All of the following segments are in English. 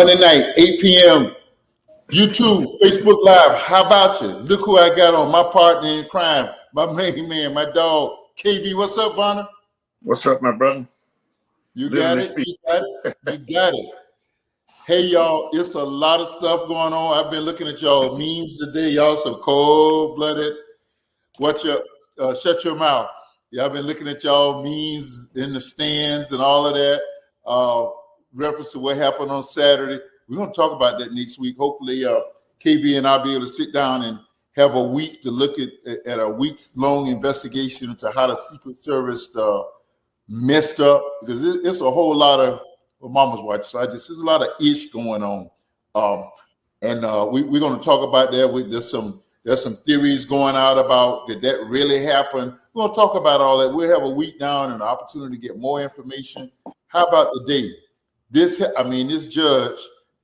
Monday night, 8 p.m. YouTube, Facebook Live. How about you? Look who I got on. My partner in crime, my main man, my dog, KV. What's up, Vonner? What's up, my brother? You got it. You got it. You got it. Hey, y'all, it's a lot of stuff going on. I've been looking at y'all memes today. Y'all some cold-blooded. Shut your mouth. Yeah, I've been looking at y'all memes in the stands and all of that. Reference to what happened on Saturday. We're going to talk about that next week. Hopefully, KB and I'll be able to sit down and have a week to look at a weeks-long investigation into how the Secret Service messed up, because it's a whole lot of Mama's watch. So there's a lot of ish going on, and we're going to talk about that. There's some theories going out about did that really happen. We're going to talk about all that. We'll have a week down and an opportunity to get more information. How about the day? This judge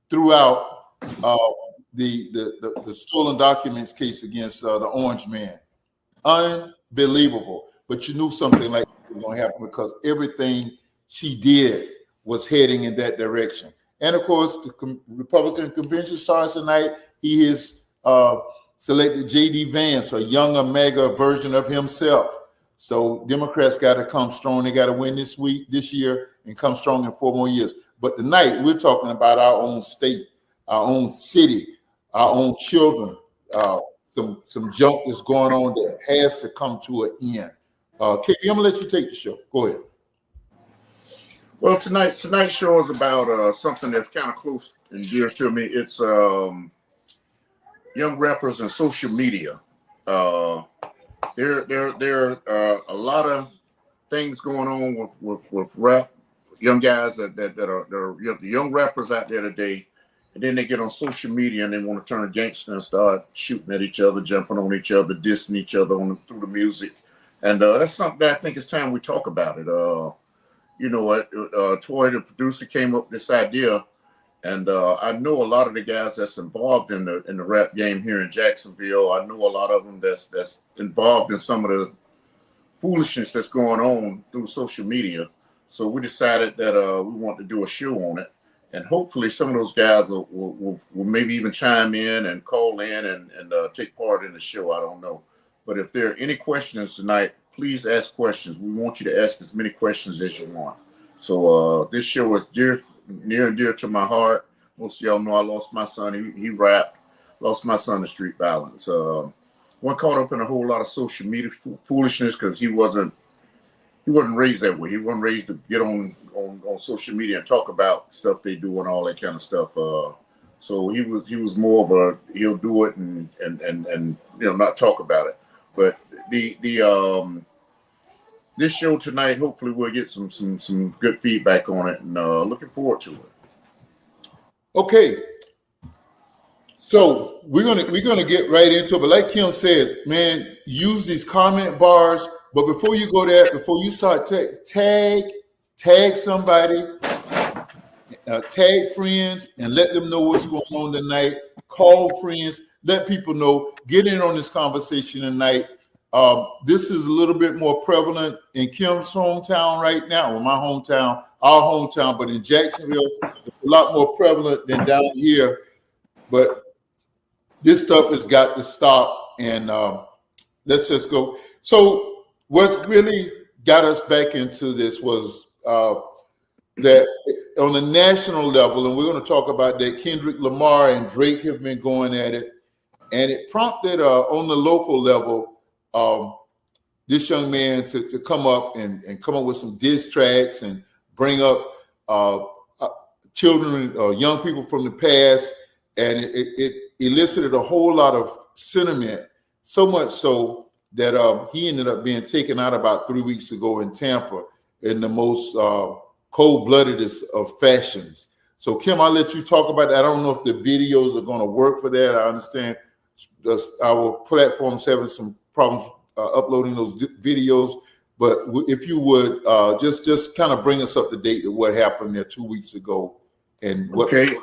threw out the stolen documents case against the Orange Man. Unbelievable. But you knew something like that was going to happen because everything she did was heading in that direction. And of course, the Republican convention starts tonight. He has selected J.D. Vance, a younger, mega version of himself. So Democrats got to come strong. They got to win this year, and come strong in 4 more years. But tonight, we're talking about our own state, our own city, our own children. Some junk that's going on that has to come to an end. KP, I'm gonna let you take the show. Go ahead. Well, tonight's show is about something that's kind of close and dear to me. It's young rappers and social media. There are a lot of things going on with rap. Young guys that are the young rappers out there today, and then they get on social media and they want to turn gangster and start shooting at each other, jumping on each other, dissing each other through the music, and that's something that I think it's time we talk about it. You know what? Toy, the producer, came up with this idea, and I know a lot of the guys that's involved in the rap game here in Jacksonville. I know a lot of them that's involved in some of the foolishness that's going on through social media. So we decided that we want to do a show on it, and hopefully some of those guys will maybe even chime in and call in and take part in the show. I don't know. But if there are any questions tonight, please ask questions. We want you to ask as many questions as you want. So this show is near and dear to my heart. Most of y'all know I lost my son. He rapped. Lost my son to street violence. Wasn't caught up in a whole lot of social media foolishness because he wasn't raised that way. He wasn't raised to get on social media and talk about stuff they do and all that kind of stuff. So he was more of a he'll do it and not talk about it. But this show tonight, hopefully we'll get some good feedback on it, and looking forward to it. Okay. So we're gonna get right into it. But like Kim says, man, use these comment bars. But before you go there, before you start tag somebody, tag friends, and let them know what's going on tonight. Call friends, let people know. Get in on this conversation tonight. This is a little bit more prevalent in Kim's hometown right now, or my hometown, our hometown, but in Jacksonville, it's a lot more prevalent than down here. But this stuff has got to stop, and let's just go. So what's really got us back into this was that on the national level, and we're going to talk about that, Kendrick Lamar and Drake have been going at it, and it prompted on the local level this young man to come up and come up with some diss tracks and bring up children, young people from the past, and it elicited a whole lot of sentiment, so much so that he ended up being taken out about 3 weeks ago in Tampa in the most cold-bloodedest of fashions. So, Kim, I'll let you talk about that. I don't know if the videos are going to work for that. I understand our platform's having some problems uploading those videos, but if you would just kind of bring us up to date with what happened there 2 weeks ago and what. Okay.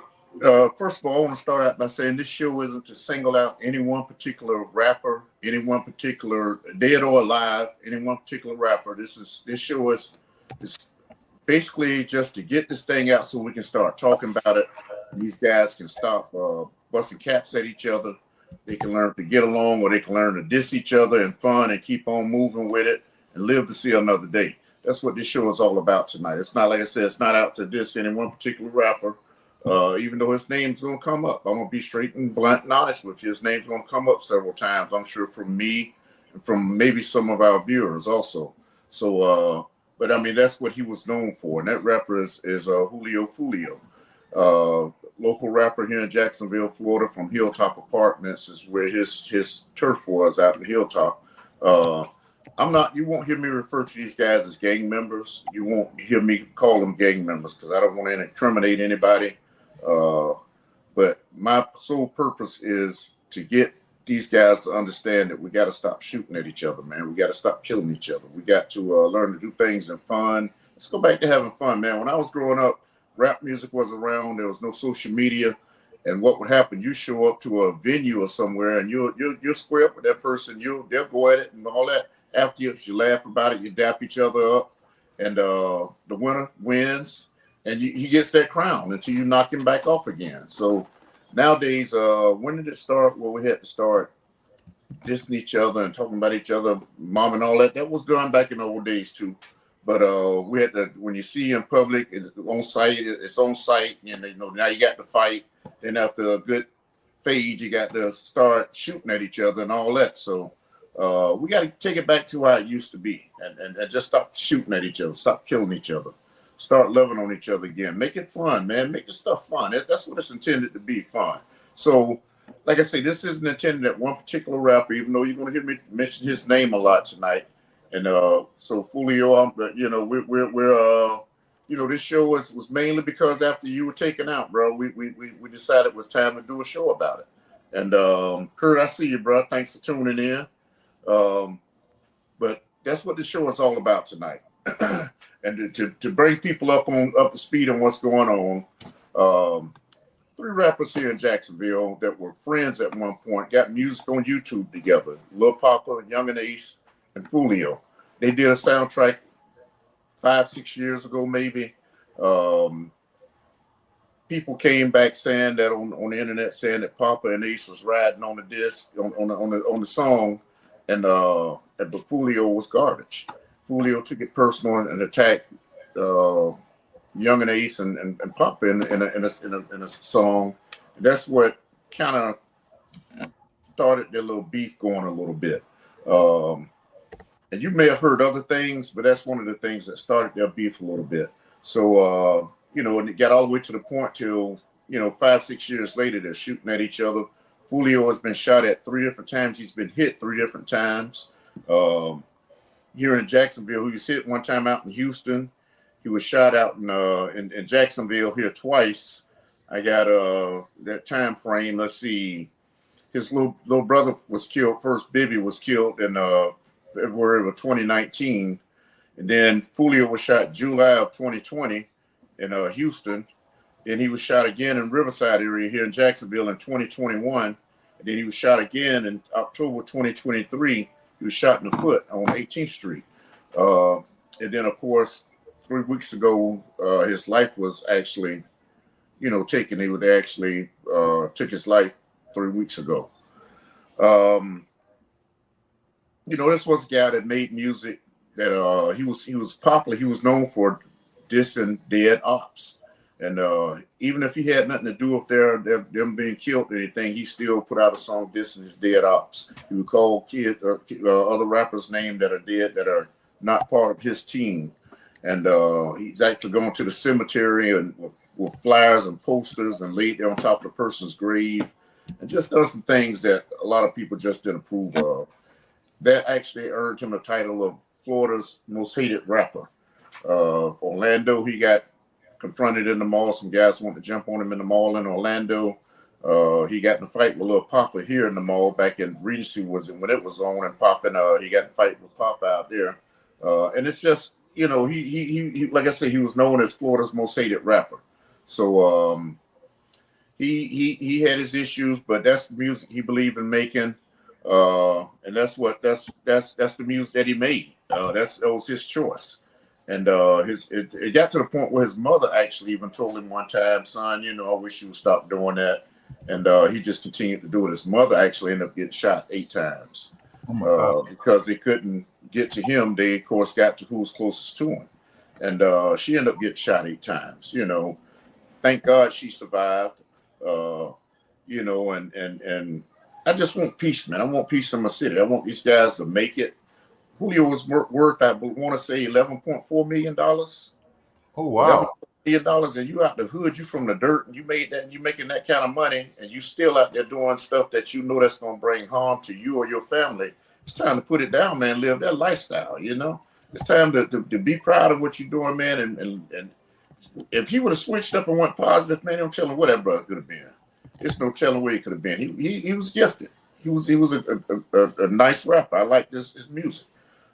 First of all, I want to start out by saying this show isn't to single out any one particular rapper, any one particular dead or alive, any one particular rapper. This show is basically just to get this thing out so we can start talking about it These guys can stop busting caps at each other. They can learn to get along, or they can learn to diss each other and fun and keep on moving with it and live to see another day. That's what this show is all about tonight. It's not, like I said, it's not out to diss any one particular rapper. Even though his name's gonna come up, I'm gonna be straight and blunt and honest with you. His name's gonna come up several times, I'm sure, from me and from maybe some of our viewers also. So, but I mean, that's what he was known for, and that rapper is Julio Fulio, local rapper here in Jacksonville, Florida, from Hilltop Apartments is where his turf was, out in Hilltop. You won't hear me refer to these guys as gang members. You won't hear me call them gang members because I don't want to incriminate anybody. But my sole purpose is to get these guys to understand that we got to stop shooting at each other, man. We got to stop killing each other. We got to learn to do things in fun. Let's go back to having fun, man. When I was growing up, rap music was around. There was no social media. And what would happen? You show up to a venue or somewhere, and you'll square up with that person. They'll go at it and all that. After you laugh about it, you dap each other up, and the winner wins, and he gets that crown until you knock him back off again. So nowadays, when did it start? Well, we had to start dissing each other and talking about each other, mom and all that. That was done back in the old days too. But we had to, when you see in public, it's on site, and now you got to fight. Then after a good fade, you got to start shooting at each other and all that. So we got to take it back to how it used to be, and just stop shooting at each other, stop killing each other, start loving on each other again. Make it fun, man. Make the stuff fun. That's what it's intended to be, fun. So, like I say, this isn't intended at one particular rapper, even though you're going to hear me mention his name a lot tonight. And so Fulio, we're this show was mainly because after you were taken out, bro, we decided it was time to do a show about it. And Kurt, I see you, bro. Thanks for tuning in. But that's what the show is all about tonight. And to bring people up to speed on what's going on. 3 rappers here in Jacksonville that were friends at one point got music on YouTube together. Lil Papa, Young and Ace, and Fulio. They did a soundtrack 5-6 years ago, maybe. People came back saying that on the internet, saying that Papa and Ace was riding on the disc on the song, and but Fulio was garbage. Fulio took it personal and attacked Young and Ace and Papa in a song. And that's what kind of started their little beef going a little bit. And you may have heard other things, but that's one of the things that started their beef a little bit. So, and it got all the way to the point till, 5-6 years later, they're shooting at each other. Fulio has been shot at 3 different times. He's been hit 3 different times. Here in Jacksonville, he was hit one time out in Houston. He was shot out in Jacksonville here twice. I got that time frame. Let's see. His little brother was killed first. Bibby was killed in February of 2019. And then Fulio was shot July of 2020 in Houston. Then he was shot again in Riverside area here in Jacksonville in 2021. And then he was shot again in October 2023. He was shot in the foot on 18th Street. And then, of course, 3 weeks ago, his life was actually, taken. They actually took his life 3 weeks ago. This was a guy that made music that he was popular. He was known for dissing dead ops. And even if he had nothing to do with them being killed or anything, he still put out a song dissing his dead ops. He would call kids other rappers' names that are dead that are not part of his team. And he's actually gone to the cemetery and with flyers and posters and laid there on top of the person's grave and just done some things that a lot of people just didn't approve of. That actually earned him the title of Florida's most hated rapper. Orlando, he got confronted in the mall. Some guys wanted to jump on him in the mall in Orlando. He got in a fight with Lil Papa here in the mall back in Regency when it was on, and Papa he got in a fight with Papa out there. And it's just, he like I said, he was known as Florida's most hated rapper. So he had his issues, but that's the music he believed in making. And that's the music that he made. That was his choice. And it got to the point where his mother actually even told him one time, son, you know, I wish you would stop doing that. And he just continued to do it. His mother actually ended up getting shot 8 times because they couldn't get to him. They, of course, got to who was closest to him. And she ended up getting shot 8 times. You know, thank God she survived. You know, and I just want peace, man. I want peace in my city. I want these guys to make it. Julio was worth, I want to say, $11.4 million. Oh, wow. $11 million, and you out the hood, you from the dirt, and you made that, and you making that kind of money, and you still out there doing stuff that you know that's going to bring harm to you or your family. It's time to put it down, man. Live that lifestyle, you know. It's time to be proud of what you're doing, man. And if he would have switched up and went positive, man, don't tell him what that brother could have been. There's no telling where he could have been. He was gifted. He was a nice rapper. I like his music.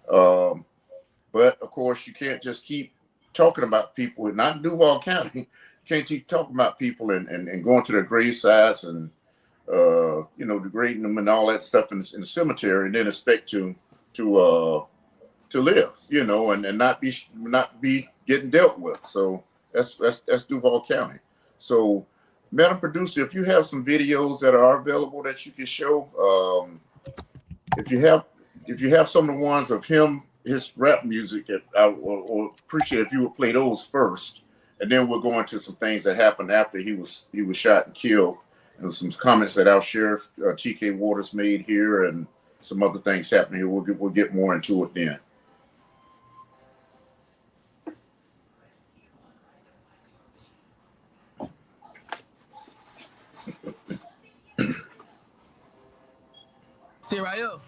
But of course, you can't just keep talking about people, not in Duval County. You can't keep talking about people and going to their grave sites and you know, degrading them and all that stuff in the cemetery, and then expect to live, you know, and not be getting dealt with. So that's Duval County. So, Madam Producer, if you have some videos that are available that you can show, if you have some of the ones of him, his rap music, that I will appreciate if you would play those first, and then we'll go into some things that happened after he was shot and killed, and some comments that our sheriff TK Waters made here, and some other things happening here. We'll get more into it then. Stay right up.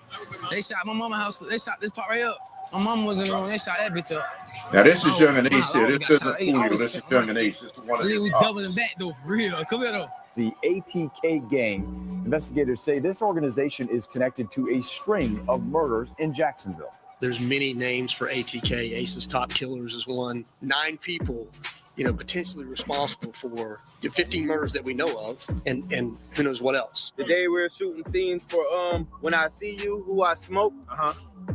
They shot my mama house. They shot this part right up. My mama was in the room. They shot that bitch up. Now this is Young and Ace here. This isn't Julio. This is Young and Ace. This is one of We his doubling back though, for real. Come here though. The ATK gang. Investigators say this organization is connected to a string of murders in Jacksonville. There's many names for ATK. Ace's Top Killers is one. 9 people, you know, potentially responsible for the 15 murders that we know of, and who knows what else. The day we were shooting scenes for When I See You, Who I Smoke.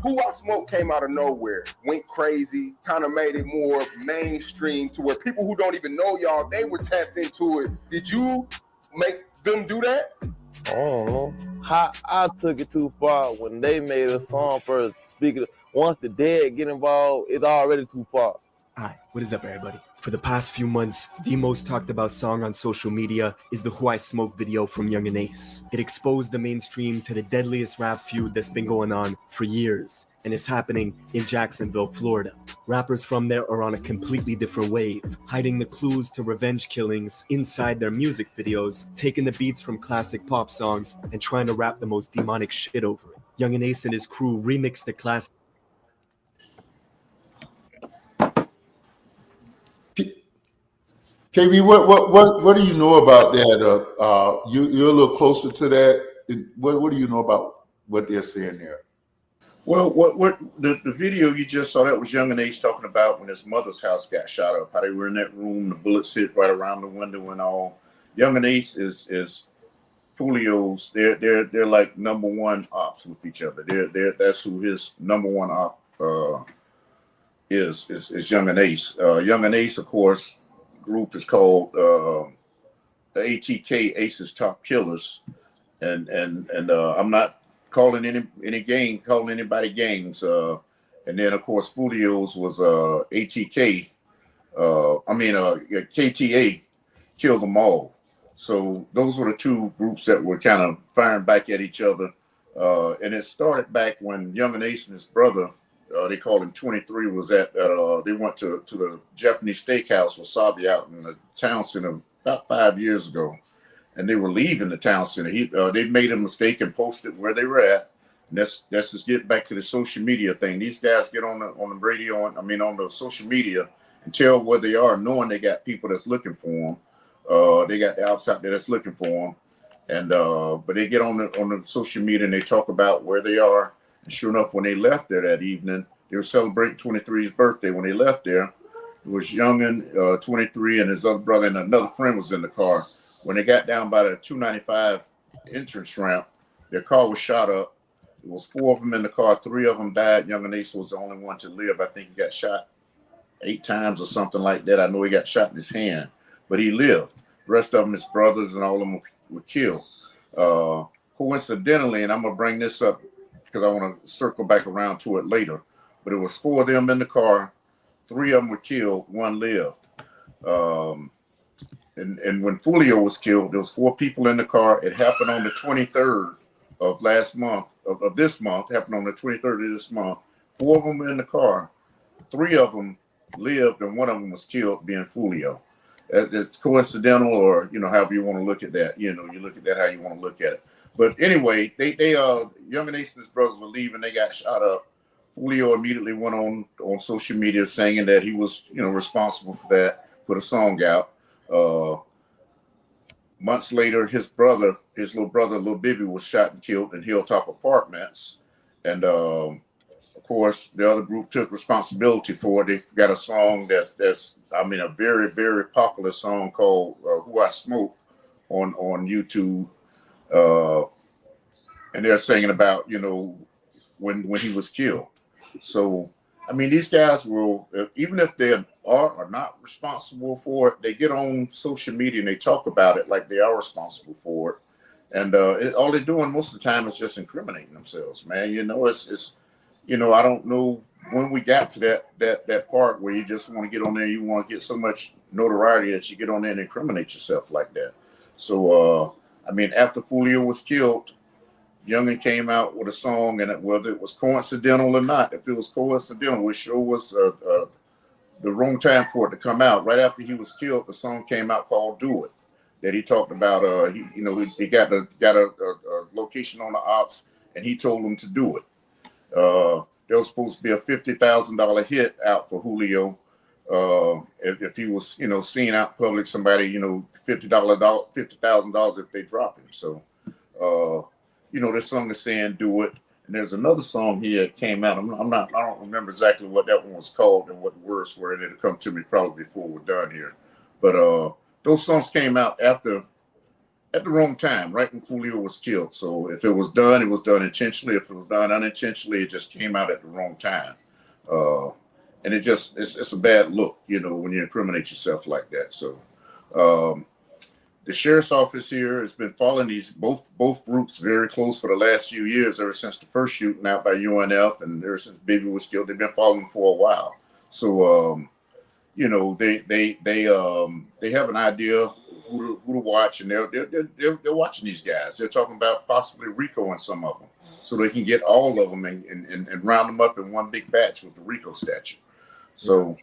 Who I Smoke came out of nowhere, went crazy, kind of made it more mainstream to where people who don't even know y'all, they were tapped into it. Did you make them do that? I don't know. I took it too far when they made a song first. Speaking of, once the dead get involved, it's already too far. Hi, what is up, everybody? For the past few months, the most talked about song on social media is the Who I Smoke video from Young and Ace. It exposed the mainstream to the deadliest rap feud that's been going on for years, and it's happening in Jacksonville, Florida. Rappers from there are on a completely different wave, hiding the clues to revenge killings inside their music videos, taking the beats from classic pop songs, and trying to rap the most demonic shit over it. Young and Ace and his crew remixed the classic. KB, what do you know about that? You're a little closer to that. What do you know about what they're saying there? Well, what the video you just saw, that was Young and Ace talking about when his mother's house got shot up, how they were in that room, the bullets hit right around the window and all. Young and Ace is Julio's. They're like number one ops with each other. That's who his number one op is Young and Ace. Young and Ace, of course, group is called the ATK, Ace's Top Killers, and I'm not calling any gang, calling anybody gangs. And then of course Fulio's was ATK. KTA, Kill Them All. So those were the two groups that were kind of firing back at each other. And it started back when Young and Ace and his brother, they called him 23, was at they went to the Japanese steakhouse Wasabi out in the town center about 5 years ago, and they were leaving the town center. They made a mistake and posted where they were at. And that's just get back to the social media thing. These guys get on the radio, on the social media, and tell where they are, knowing they got people that's looking for them. They got the ops out there that's looking for them, and but they get on the social media and they talk about where they are. And sure enough, when they left there that evening, they were celebrating 23's birthday. When they left there, it was Young and 23 and his other brother and another friend was in the car. When they got down by the 295 entrance ramp, their car was shot up. It was 4 of them in the car. 3 of them died. Young and Ace was the only one to live. I think he got shot 8 times or something like that. I know he got shot in his hand, but he lived. The rest of them, his brothers and all of them were killed. Coincidentally, and I'm gonna bring this up because I want to circle back around to it later, but it was 4 of them in the car. 3 of them were killed, 1 lived. And when Fulio was killed, there was 4 people in the car. It happened on the 23rd of last month, of this month, happened on the 23rd of this month. 4 of them were in the car. 3 of them lived, and 1 of them was killed, being Fulio. It's coincidental, or, you know, however you want to look at that. You know, you look at that how you want to look at it. But anyway, they Young and Ace and his brothers were leaving. They got shot up. Fulio immediately went on social media saying that he was, you know, responsible for that, put a song out. Months later, his little brother, Lil Bibby, was shot and killed in Hilltop Apartments. And of course, the other group took responsibility for it. They got a song that's I mean, a very, very popular song called Who I Smoke on YouTube. And they're singing about, you know, when he was killed. So, I mean, these guys will, even if they are or not responsible for it, they get on social media and they talk about it like they are responsible for it. And all they're doing most of the time is just incriminating themselves, man. You know, it's you know, I don't know when we got to that part where you just want to get on there, you want to get so much notoriety that you get on there and incriminate yourself like that. So, I mean, after Fulio was killed, Youngin came out with a song, and whether it was coincidental or not, if it was coincidental, which sure was the wrong time for it to come out. Right after he was killed, the song came out called "Do It," that he talked about. He got a location on the ops, and he told them to do it. There was supposed to be a $50,000 hit out for Julio if he was, you know, seen out in public. Somebody, you know, $50,000 if they drop him. So, you know, this song is saying "Do It." And there's another song here that came out. I don't remember exactly what that one was called and what the words were, and it'll come to me probably before we're done here. But those songs came out at the wrong time, right when Fulio was killed. So if it was done, it was done intentionally. If it was done unintentionally, it just came out at the wrong time. And it's a bad look, you know, when you incriminate yourself like that. So the sheriff's office here has been following these both groups very close for the last few years, ever since the first shooting out by UNF, and ever since Baby was killed. They've been following them for a while. So you know, they have an idea who to watch, and they're watching these guys. They're talking about possibly RICO and some of them, so they can get all of them and round them up in one big batch with the RICO statute. So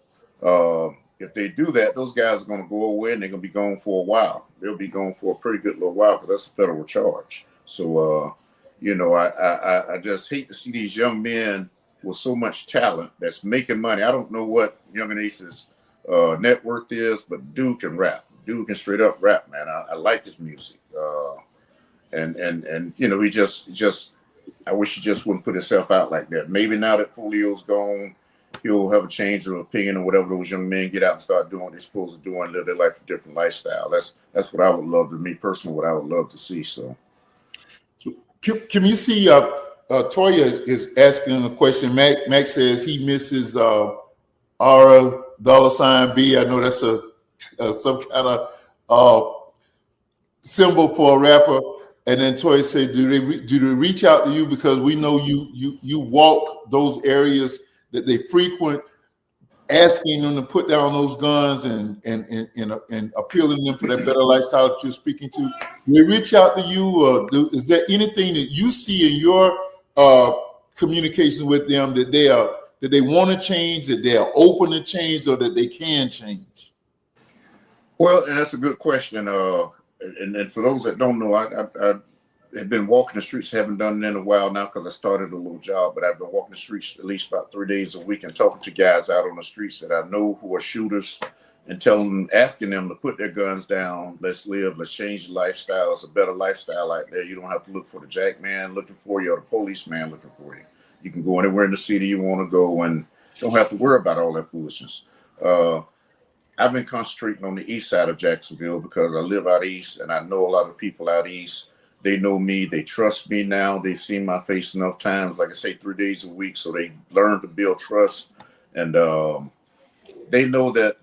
if they do that, those guys are going to go away, and they're going to be gone for a while. They'll be gone for a pretty good little while because that's a federal charge. So, you know, I just hate to see these young men with so much talent that's making money. I don't know what Young and Ace's net worth is, but dude can rap. Dude can straight up rap, man. I like his music. And you know, he just I wish he just wouldn't put himself out like that. Maybe now that Fulio's gone, he'll have a change of opinion, or whatever. Those young men get out and start doing what they're supposed to do and live their life a different lifestyle. That's what I would love to, me personally, what I would love to see. So can you see Toya is asking a question. Max says he misses $B. I know that's some kind of symbol for a rapper. And then Toya said, do they reach out to you because we know you walk those areas that they frequent, asking them to put down those guns and appealing them for that better lifestyle that you're speaking to? Do they reach out to you? Is there anything that you see in your communication with them that they want to change, that they are open to change, or that they can change? Well, and that's a good question. And for those that don't know, I have been walking the streets, haven't done it in a while now because I started a little job, but I've been walking the streets at least about 3 days a week and talking to guys out on the streets that I know who are shooters, and asking them to put their guns down. Let's live, let's change the lifestyle. It's a better lifestyle out there. You don't have to look for the jack man looking for you or the policeman looking for you. You can go anywhere in the city you want to go and don't have to worry about all that foolishness. I've been concentrating on the east side of Jacksonville because I live out east and I know a lot of people out east. They know me. They trust me now. They've seen my face enough times, like I say, 3 days a week. So they learn to build trust. And they know that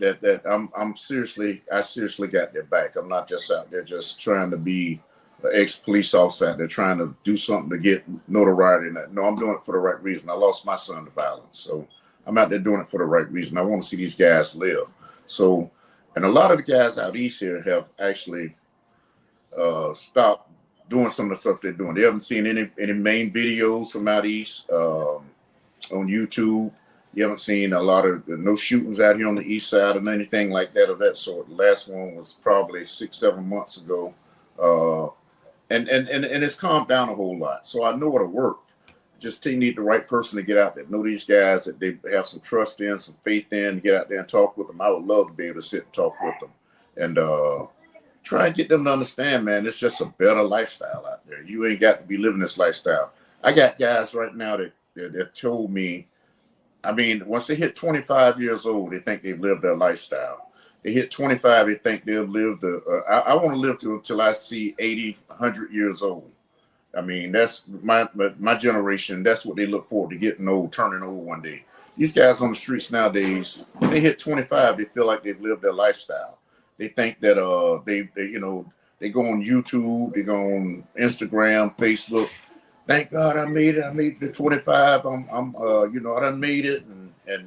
I seriously got their back. I'm not just out there just trying to be an ex-police officer out there trying to do something to get notoriety. No, I'm doing it for the right reason. I lost my son to violence, so I'm out there doing it for the right reason. I want to see these guys live. So, and a lot of the guys out east here have actually stopped doing some of the stuff they're doing. They haven't seen any main videos from out east on YouTube. You haven't seen a lot of no shootings out here on the east side and anything like that of that sort. The last one was probably 6-7 months ago, and it's calmed down a whole lot. So I know it'll work. Just you need the right person to get out there, know these guys that they have some trust in, some faith in, to get out there and talk with them. I would love to be able to sit and talk with them and try and get them to understand, man, it's just a better lifestyle out there. You ain't got to be living this lifestyle. I got guys right now that told me, I mean, once they hit 25 years old, they think they've lived their lifestyle. They hit 25, they think they'll live I want to live until I see 80, 100 years old. I mean, that's my generation. That's what they look forward to, getting old, turning old one day. These guys on the streets nowadays, when they hit 25, they feel like they've lived their lifestyle. They think that they go on YouTube, they go on Instagram, Facebook. Thank God I made it. I made it to 25. I'm I done made it, they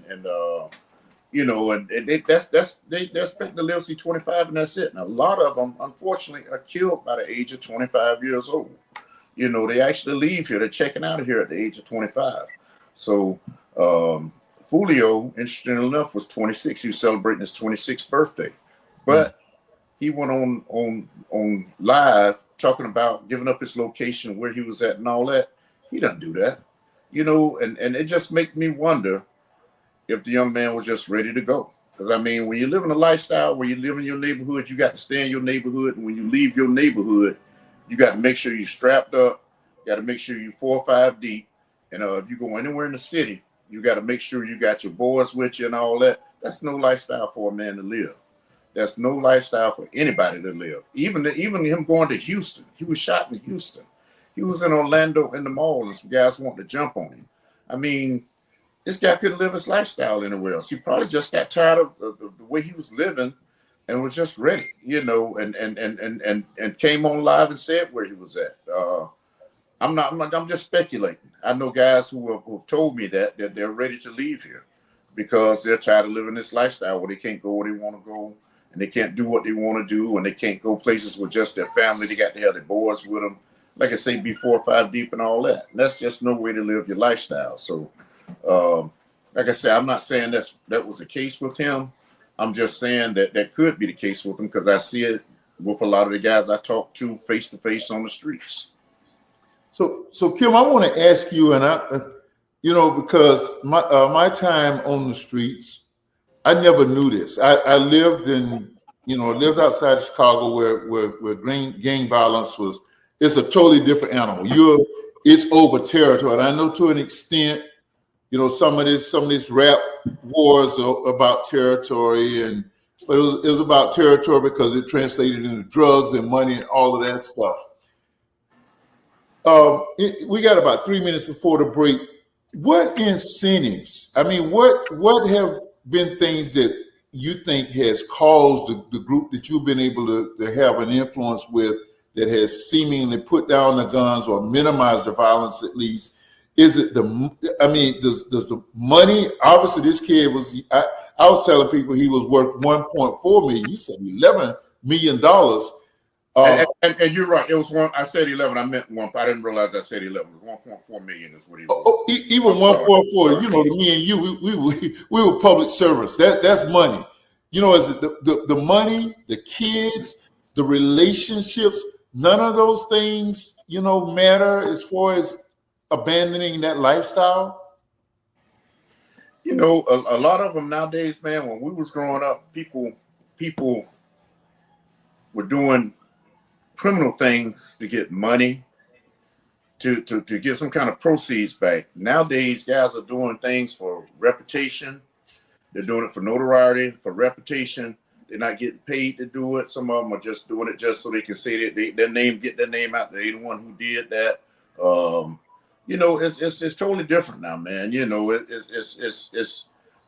expect to live see 25 and that's it. And a lot of them, unfortunately, are killed by the age of 25 years old. They actually leave here. They're checking out of here at the age of 25. So Julio, interesting enough, was 26. He was celebrating his 26th birthday. But he went on live talking about giving up his location, where he was at and all that. He doesn't do that. And it just makes me wonder if the young man was just ready to go. Because, I mean, when you live in a lifestyle where you live in your neighborhood, you got to stay in your neighborhood. And when you leave your neighborhood, you got to make sure you're strapped up. You got to make sure you're 4 or 5 deep. And if you go anywhere in the city, you got to make sure you got your boys with you and all that. That's no lifestyle for a man to live. That's no lifestyle for anybody to live. Even him going to Houston. He was shot in Houston. He was in Orlando in the mall, and some guys wanted to jump on him. I mean, this guy couldn't live his lifestyle anywhere else. He probably just got tired of the way he was living and was just ready, and came on live and said where he was at. I'm just speculating. I know guys who have told me that they're ready to leave here because they're tired of living this lifestyle where they can't go where they want to go, and they can't do what they want to do, and they can't go places with just their family. They got to have their boys with them. Like I say, be 4 or 5 deep and all that. And that's just no way to live your lifestyle. So, like I said, I'm not saying that was the case with him. I'm just saying that could be the case with him because I see it with a lot of the guys I talk to face on the streets. So Kim, I want to ask you, and because my time on the streets, I never knew this. I lived lived outside of Chicago where gang violence it's a totally different animal. It's over territory. And I know to an extent, some of this rap wars are about territory, but it was about territory because it translated into drugs and money and all of that stuff. We got about 3 minutes before the break. What incentives? I mean, what have been things that you think has caused the group that you've been able to have an influence with that has seemingly put down the guns or minimized the violence at least? Is it does the money? Obviously, this kid I was telling people he was worth 1.4 million. You said $11 million. And you're right. It was one. I said 11. I meant 1. I didn't realize I said 11. It was 1.4 million is what he was. Even 1.4. To me and you, we were public servants. That's money. Is it the money, the kids, the relationships? None of those things, matter as far as abandoning that lifestyle. A lot of them nowadays, man. When we was growing up, people were doing criminal things to get money, to get some kind of proceeds back. Nowadays, guys are doing things for reputation. They're doing it for notoriety, for reputation. They're not getting paid to do it. Some of them are just doing it just so they can say that get their name out. They're the one who did that. It's totally different now, man.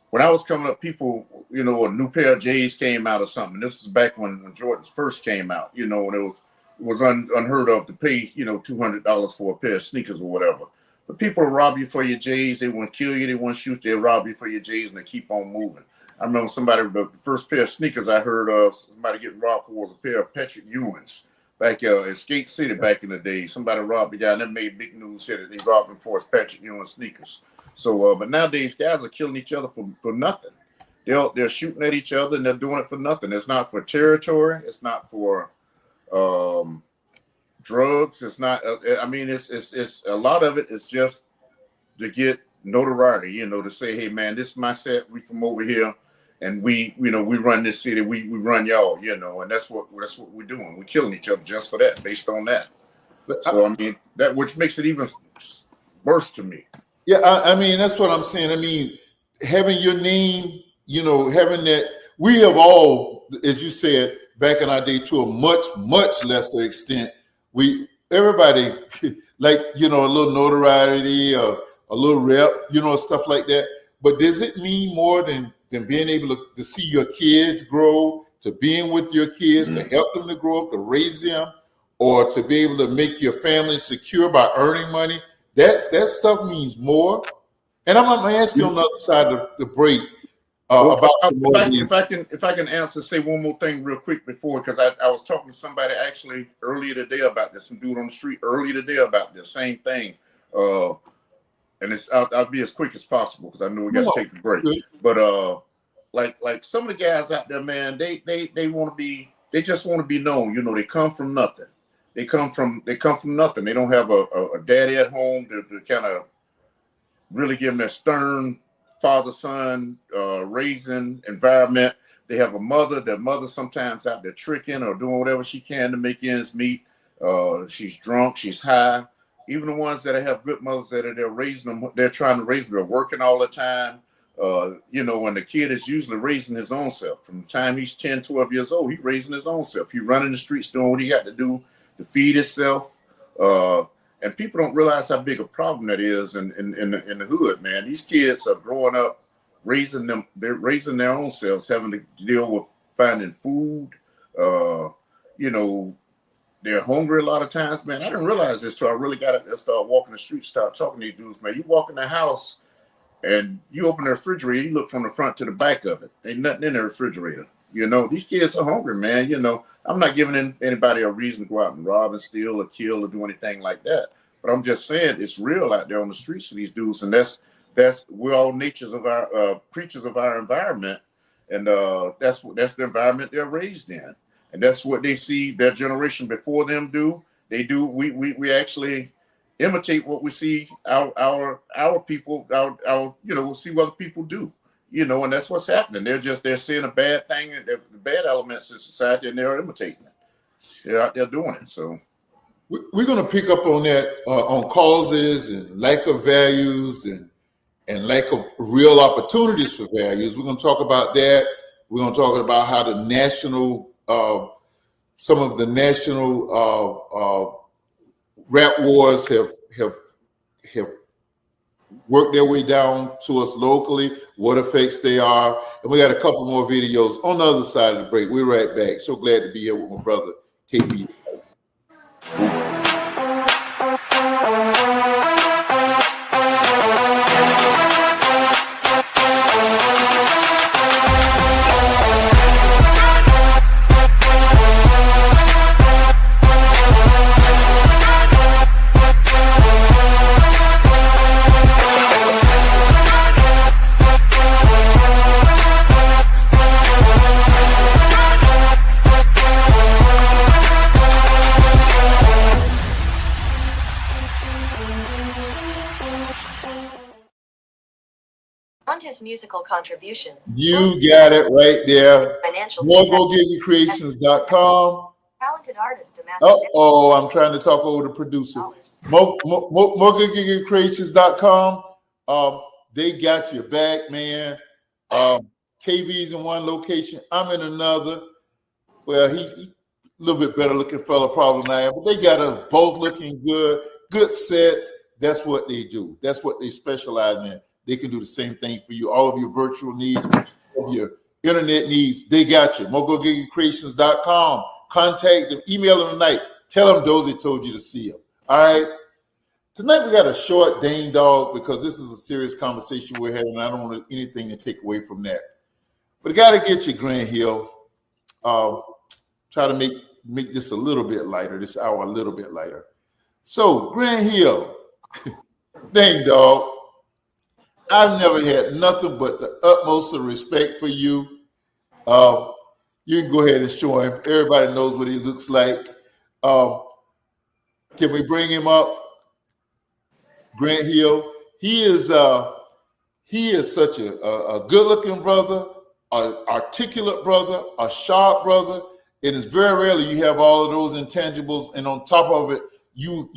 When when I was coming up, people, you know, a new pair of J's came out or something. This was back when Jordans first came out, you know, and it was unheard of to pay, you know, $200 for a pair of sneakers or whatever. But people will rob you for your J's. They want to kill you. They want to shoot. They'll rob you for your J's, and they keep on moving. I remember the first pair of sneakers I heard of somebody getting robbed for was a pair of Patrick Ewings back in Skate City back in the day. Somebody robbed the guy, and that made big news here that they robbed him for his Patrick Ewing sneakers. So, but nowadays, guys are killing each other for nothing. They're shooting at each other, and they're doing it for nothing. It's not for territory. It's not for drugs. It's not. I mean, it's a lot of it is just to get notoriety. You know, to say, hey man, this is my set. We from over here, and we run this city. We run y'all. You know, and that's what we're doing. We're killing each other just for that, based on that. So I mean, that which makes it even worse to me. Yeah, I mean, that's what I'm saying. I mean, having your name, you know, having that, we have all, as you said, back in our day, to a much, much lesser extent, everybody, like, you know, a little notoriety, a little rep, you know, stuff like that. But does it mean more than being able to see your kids grow, to being with your kids, to help them to grow up, to raise them, or to be able to make your family secure by earning money? That stuff means more. And I'm going to ask you on the other side of the break about some more. If I can answer, say one more thing real quick before, because I was talking to somebody actually earlier today about this, some dude on the street earlier today about this same thing. And I'll be as quick as possible because I know we got to take the break. But like some of the guys out there, man, they want to be, they just want to be known. You know, they come from nothing. They come from nothing. They don't have a daddy at home to kind of really give them that stern father-son raising environment. They have a mother. Their mother sometimes out there tricking or doing whatever she can to make ends meet. She's drunk. She's high. Even the ones that have good mothers that they're raising them, they're trying to raise them. They're working all the time. You know, when the kid is usually raising his own self. From the time he's 10, 12 years old, he's raising his own self. He's running the streets doing what he got to do to feed himself. And people don't realize how big a problem that is in the hood, man. These kids are growing up, they're raising their own selves, having to deal with finding food. You know, they're hungry a lot of times, man. I didn't realize this till I really got to start walking the streets, start talking to these dudes, man. You walk in the house and you open the refrigerator, you look from the front to the back of it. Ain't nothing in the refrigerator. You know, these kids are hungry, man. You know, I'm not giving anybody a reason to go out and rob and steal or kill or do anything like that. But I'm just saying it's real out there on the streets for these dudes. And we're all creatures of our environment. And that's the environment they're raised in. And that's what they see their generation before them do. They do. We actually imitate what we see our people, we'll see what other people do. You know, and that's what's happening. They're seeing a bad thing, the bad elements in society, and they're imitating it. They're out there doing it. So we're going to pick up on that, on causes and lack of values and lack of real opportunities for values. We're going to talk about that. We're going to talk about how the national, some of the national rap wars have work their way down to us locally, what effects they are. And we got a couple more videos on the other side of the break. We're right back. So glad to be here with my brother, KB. His musical contributions. You got it right there. Financial MorgoGiggyCreations.com. Talented artist. I'm trying to talk over the producer. MorgoGiggyCreations.com. They got your back, man. KV's in one location. I'm in another. Well, he's a little bit better looking fella probably than I am, but they got us both looking good. Good sets. That's what they do. That's what they specialize in. they can do the same thing for you. All of your virtual needs, of your internet needs, they got you. MogoGigCreations.com. Contact them, email them tonight. Tell them Dozie told you to see them. All right. Tonight we got a short Dane Dog because this is a serious conversation we're having. I don't want anything to take away from that. But I got to get you, Grant Hill. Try to make this a little bit lighter, this hour a little bit lighter. So, Grant Hill, Dane Dog, I've never had nothing but the utmost of respect for you. You can go ahead and show him. Everybody knows what he looks like. Can we bring him up? Grant Hill. He is such a good-looking brother, an articulate brother, a sharp brother. It is very rarely you have all of those intangibles, and on top of it, you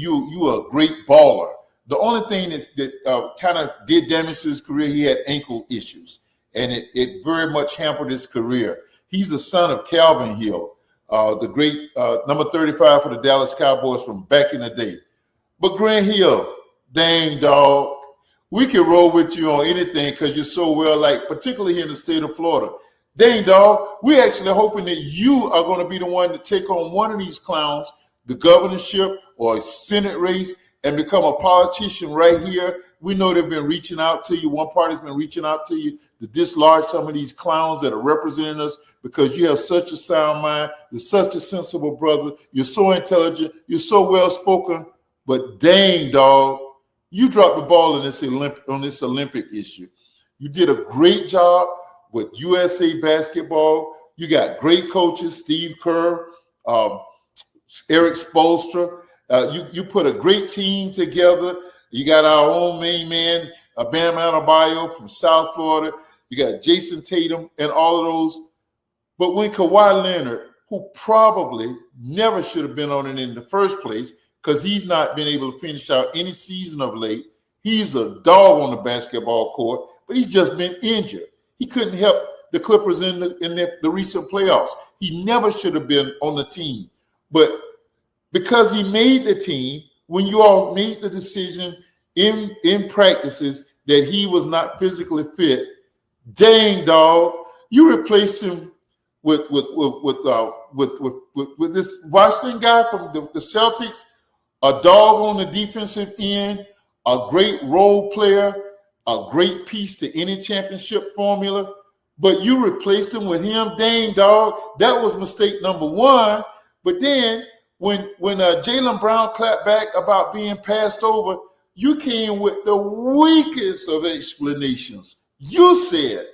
are a great baller. The only thing that kind of did damage to his career, he had ankle issues, and it very much hampered his career. He's the son of Calvin Hill, the great number 35 for the Dallas Cowboys from back in the day. But Grant Hill, Dane Dog, we can roll with you on anything because you're so well liked, particularly here in the state of Florida. Dane Dog, we're actually hoping that you are going to be the one to take on one of these clowns, the governorship or a Senate race, and become a politician right here. We know they've been reaching out to you. One party's been reaching out to you to dislodge some of these clowns that are representing us because you have such a sound mind. You're such a sensible brother. You're so intelligent. You're so well-spoken. But Dane Dog, you dropped the ball in on this Olympic issue. You did a great job with USA basketball. You got great coaches, Steve Kerr, Eric Spoelstra. You put a great team together. You got our own main man, Bam Adebayo from South Florida. You got Jason Tatum and all of those. But when Kawhi Leonard, who probably never should have been on it in the first place because he's not been able to finish out any season of late, he's a dog on the basketball court, but he's just been injured. He couldn't help the Clippers in the recent playoffs. He never should have been on the team. But because he made the team, when you all made the decision in practices that he was not physically fit, Dane Dog, you replaced him with this Washington guy from the Celtics, a dog on the defensive end, a great role player, a great piece to any championship formula. But you replaced him with him, Dane Dog. That was mistake number one. But then when Jaylen Brown clapped back about being passed over, you came with the weakest of explanations. You said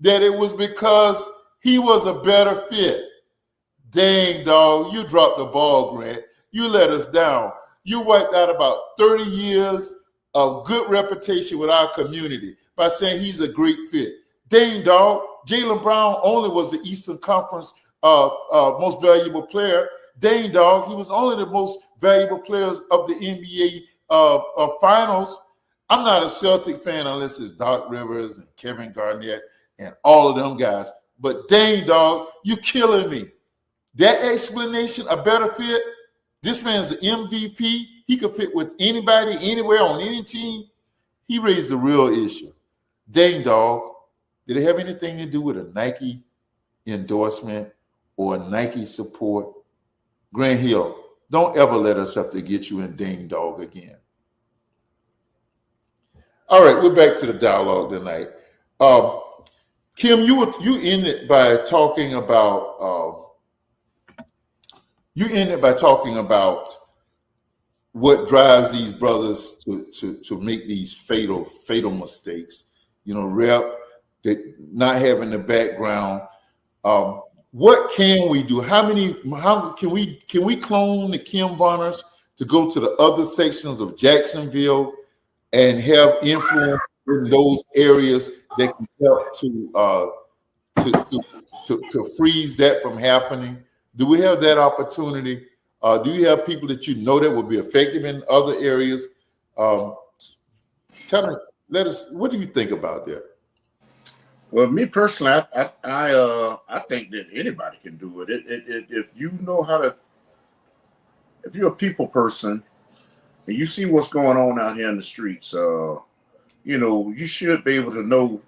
that it was because he was a better fit. Dang, dog, you dropped the ball, Grant. You let us down. You wiped out about 30 years of good reputation with our community by saying he's a great fit. Dang, dog, Jaylen Brown only was the Eastern Conference most valuable player. Dang, dog, he was only the most valuable players of the NBA finals. I'm not a Celtic fan unless it's Doc Rivers and Kevin Garnett and all of them guys. But dang, dog, you killing me. That explanation, a better fit, this man's an MVP. He could fit with anybody, anywhere, on any team. He raised the real issue. Dang, dog, did it have anything to do with a Nike endorsement or Nike support? Grant Hill, don't ever let us have to get you in Dang Dog again. All right, we're back to the dialogue tonight. Kim, you ended by talking about what drives these brothers to make these fatal mistakes. You know, rep, that not having the background. What can we do? How can we clone the Kim Vonners to go to the other sections of Jacksonville and have influence in those areas that can help to freeze that from happening? Do we have that opportunity? Do you have people that you know that will be effective in other areas? Let us. What do you think about that? Well, me personally, I think that anybody can do it. If you know how to, if you're a people person and you see what's going on out here in the streets, you know, you should be able to know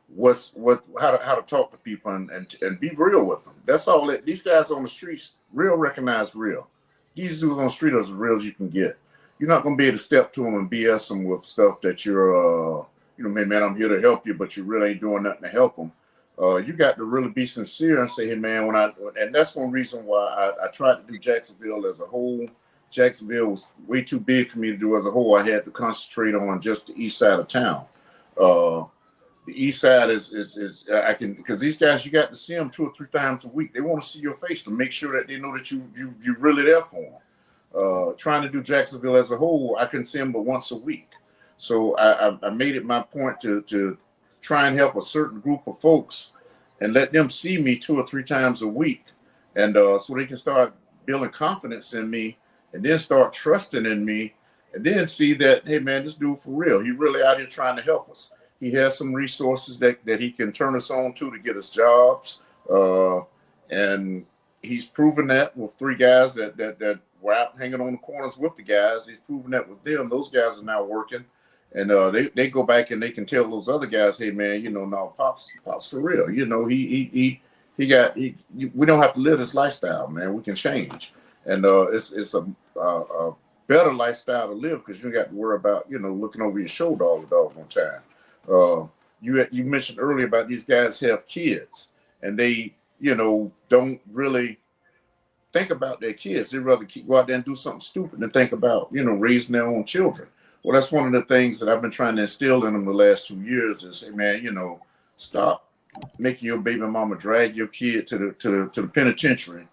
how to talk to people and be real with them. That's all. These guys on the streets, real recognize real. These dudes on the street are as real as you can get. You're not gonna be able to step to them and BS them with stuff that you're, you know, man, I'm here to help you, but you really ain't doing nothing to help them. You got to really be sincere and say, hey, man, and that's one reason why I tried to do Jacksonville as a whole. Jacksonville was way too big for me to do as a whole. I had to concentrate on just the east side of town. The east side is I can, because these guys, you got to see them 2 or 3 times a week. They want to see your face to make sure that they know that you're really there for them. Trying to do Jacksonville as a whole, I can see them but once a week. So I made it my point to try and help a certain group of folks and let them see me 2 or 3 times a week, and so they can start building confidence in me, and then start trusting in me, and then see that, hey man, this dude for real, he really out here trying to help us. He has some resources that he can turn us on to get us jobs, and he's proven that with 3 guys that were out hanging on the corners with the guys. He's proven that with them. Those guys are now working, and they go back and they can tell those other guys, hey man, you know, no, Pop's for real. You know, we don't have to live this lifestyle, man. We can change, and it's a better lifestyle to live because you don't got to worry about, you know, looking over your shoulder all the doggone time. You mentioned earlier about these guys have kids and they, you know, don't really think about their kids. They rather go out there and do something stupid than think about, you know, raising their own children. Well, that's one of the things that I've been trying to instill in them the last 2 years is, hey man, you know, stop making your baby mama drag your kid to the penitentiary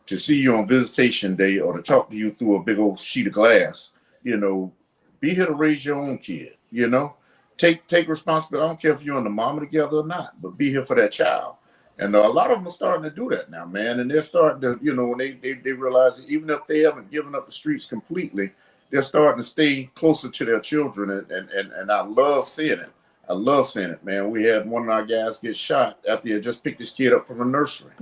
to see you on visitation day or to talk to you through a big old sheet of glass. You know, be here to raise your own kid, you know. Take responsibility. I don't care if you and the mama together or not, but be here for that child. And a lot of them are starting to do that now, man. And they're starting to, you know, when they realize that even if they haven't given up the streets completely, they're starting to stay closer to their children. And I love seeing it. I love seeing it, man. We had one of our guys get shot after he had just picked his kid up from a nursery.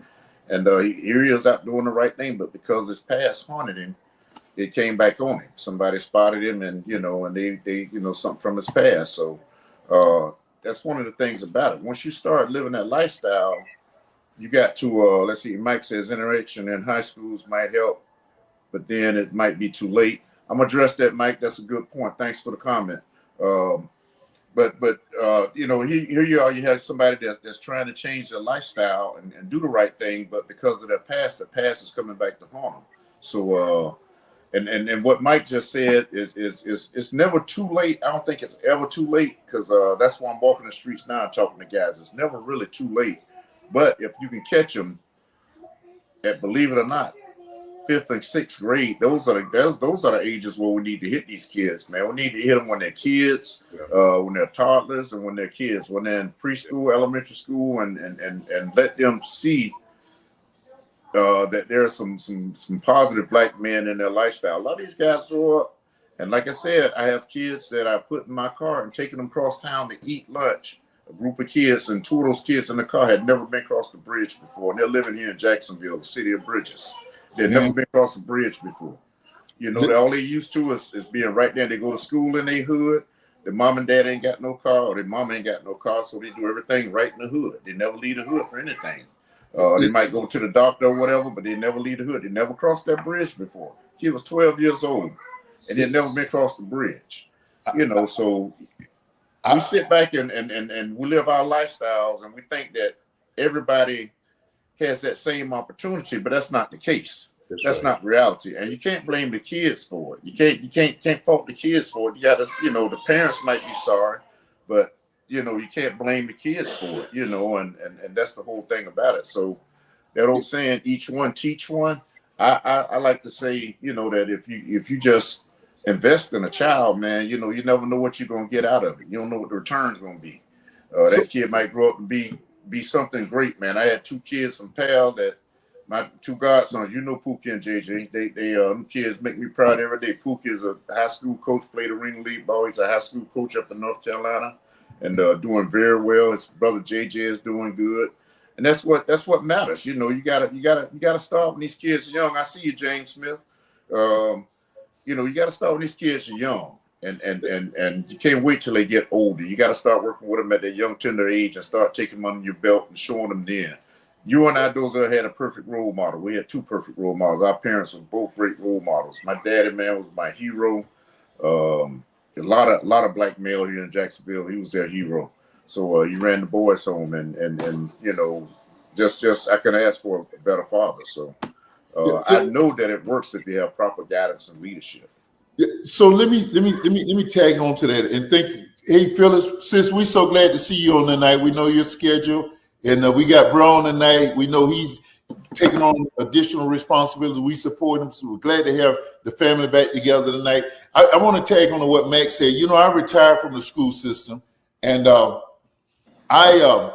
And here he is out doing the right thing. But because his past haunted him, it came back on him. Somebody spotted him and, you know, and they you know, something from his past. So that's one of the things about it. Once you start living that lifestyle, you got to, let's see, Mike says interaction in high schools might help, but then it might be too late. I'm going to address that, Mike. That's a good point. Thanks for the comment. But you know, here you are, you have somebody that's trying to change their lifestyle and do the right thing, but because of their past, the past is coming back to haunt them. So, and what Mike just said is it's never too late. I don't think it's ever too late because that's why I'm walking the streets now and talking to guys. It's never really too late. But if you can catch them at, believe it or not, 5th and 6th grade, those are the ages where we need to hit these kids, man. We need to hit them when they're kids, when they're toddlers, and when they're kids, when they're in preschool, elementary school, and let them see that there's some positive black men in their lifestyle. A lot of these guys grow up, and like I said, I have kids that I put in my car and taking them across town to eat lunch. A group of kids, and 2 of those kids in the car had never been across the bridge before, and they're living here in Jacksonville, the city of bridges. They've never been across the bridge before. You know, all they used to is being right there. They go to school in their hood. Their mom and dad ain't got no car, or their mom ain't got no car, so they do everything right in the hood. They never leave the hood for anything. They might go to the doctor or whatever, but they never leave the hood. They never crossed that bridge before. He was 12 years old, and they'd never been across the bridge. You know, so we sit back and we live our lifestyles, and we think that everybody has that same opportunity, but that's not the case. That's not reality, and you can't blame the kids for it. You can't fault the kids for it. You got to, you know, the parents might be sorry, but you know, you can't blame the kids for it. You know, and that's the whole thing about it. So that old saying, "Each one teach one." I like to say, you know, that if you just invest in a child, man, you know, you never know what you're gonna get out of it. You don't know what the return's gonna be. That kid might grow up and be something great, man. I had 2 kids from Pal that my 2 godsons, you know, Pookie and JJ. They kids make me proud every day. Pookie is a high school coach, played a ring league ball. He's a high school coach up in North Carolina, and doing very well. His brother JJ is doing good, and that's what matters. You know, you gotta start when these kids are young. I see you, James Smith. You know, you gotta start when these kids are young. and you can't wait till they get older. You got to start working with them at their young, tender age and start taking them under your belt and showing them then. You and I, Dozie, had a perfect role model. We had two perfect role models. Our parents were both great role models. My daddy, man, was my hero. A lot of black male here in Jacksonville. He was their hero. So he ran the boys home, and you know, just I couldn't ask for a better father. So I know that it works if you have proper guidance and leadership. Yeah, so let me tag on to that and think. Hey, Phyllis, since we're so glad to see you on tonight, we know your schedule, and we got Braun tonight. We know he's taking on additional responsibilities. We support him, so we're glad to have the family back together tonight. I want to tag on to what Max said. You know, I retired from the school system, and I've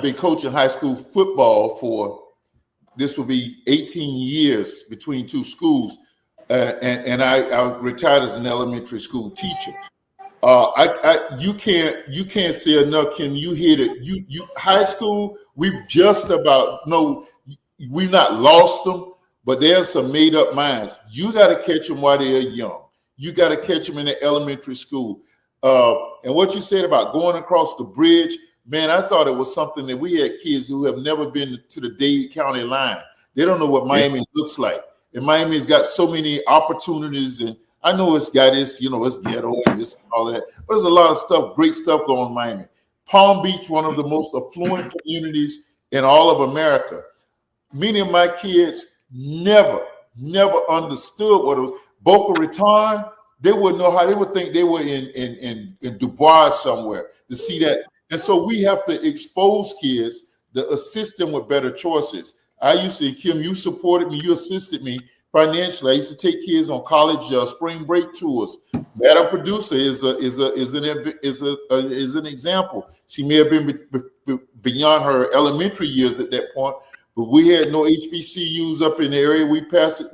been coaching high school football for this will be 18 years between two schools. And I retired as an elementary school teacher. You can't say enough. Can you hear it? You high school, we've just about we've not lost them, but there's some made up minds. You got to catch them while they're young. You got to catch them in the elementary school. And what you said about going across the bridge, man, I thought it was something that we had kids who have never been to the Dade County line. They don't know what Miami looks like. And Miami's got so many opportunities, and I know it's got its, it's ghetto and this and all that, but there's a lot of stuff, great stuff going on in Miami. Palm Beach, one of the most affluent communities in all of America. Many of my kids never understood what it was. Boca Raton, they wouldn't know how, they would think they were in Dubai somewhere to see that. And so we have to expose kids to assist them with better choices. I used to, Kim, you supported me, you assisted me financially. I used to take kids on college spring break tours. Madam Producer is an example. She may have been beyond her elementary years at that point, but we had no HBCUs up in the area. We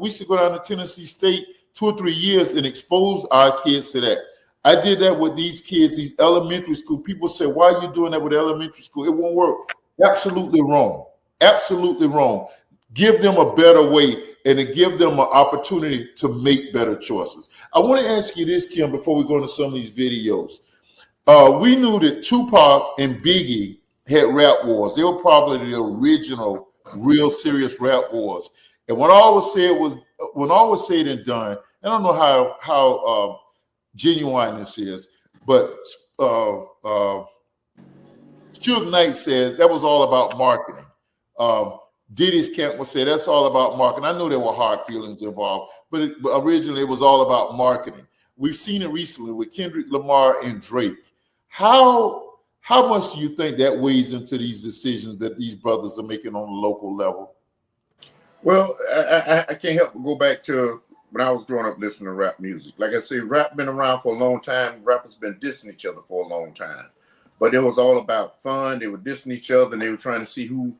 used to go down to Tennessee State 2 or 3 years and expose our kids to that. I did that with these kids, these elementary school. People say, why are you doing that with elementary school? It won't work. Absolutely wrong. Absolutely wrong. Give them a better way and to give them an opportunity to make better choices. I want to ask you this, Kim, before we go into some of these videos. We knew that Tupac and Biggie had rap wars. They were probably the original, real serious rap wars. And when all was said and done, I don't know how genuine this is, but Suge Knight says that was all about marketing. Diddy's camp would say that's all about marketing. I know there were hard feelings involved, but originally it was all about marketing. We've seen it recently with Kendrick Lamar and Drake. How much do you think that weighs into these decisions that these brothers are making on the local level? Well, I can't help but go back to when I was growing up listening to rap music. Like I say, rap been around for a long time. Rappers been dissing each other for a long time. But it was all about fun. They were dissing each other, and they were trying to see who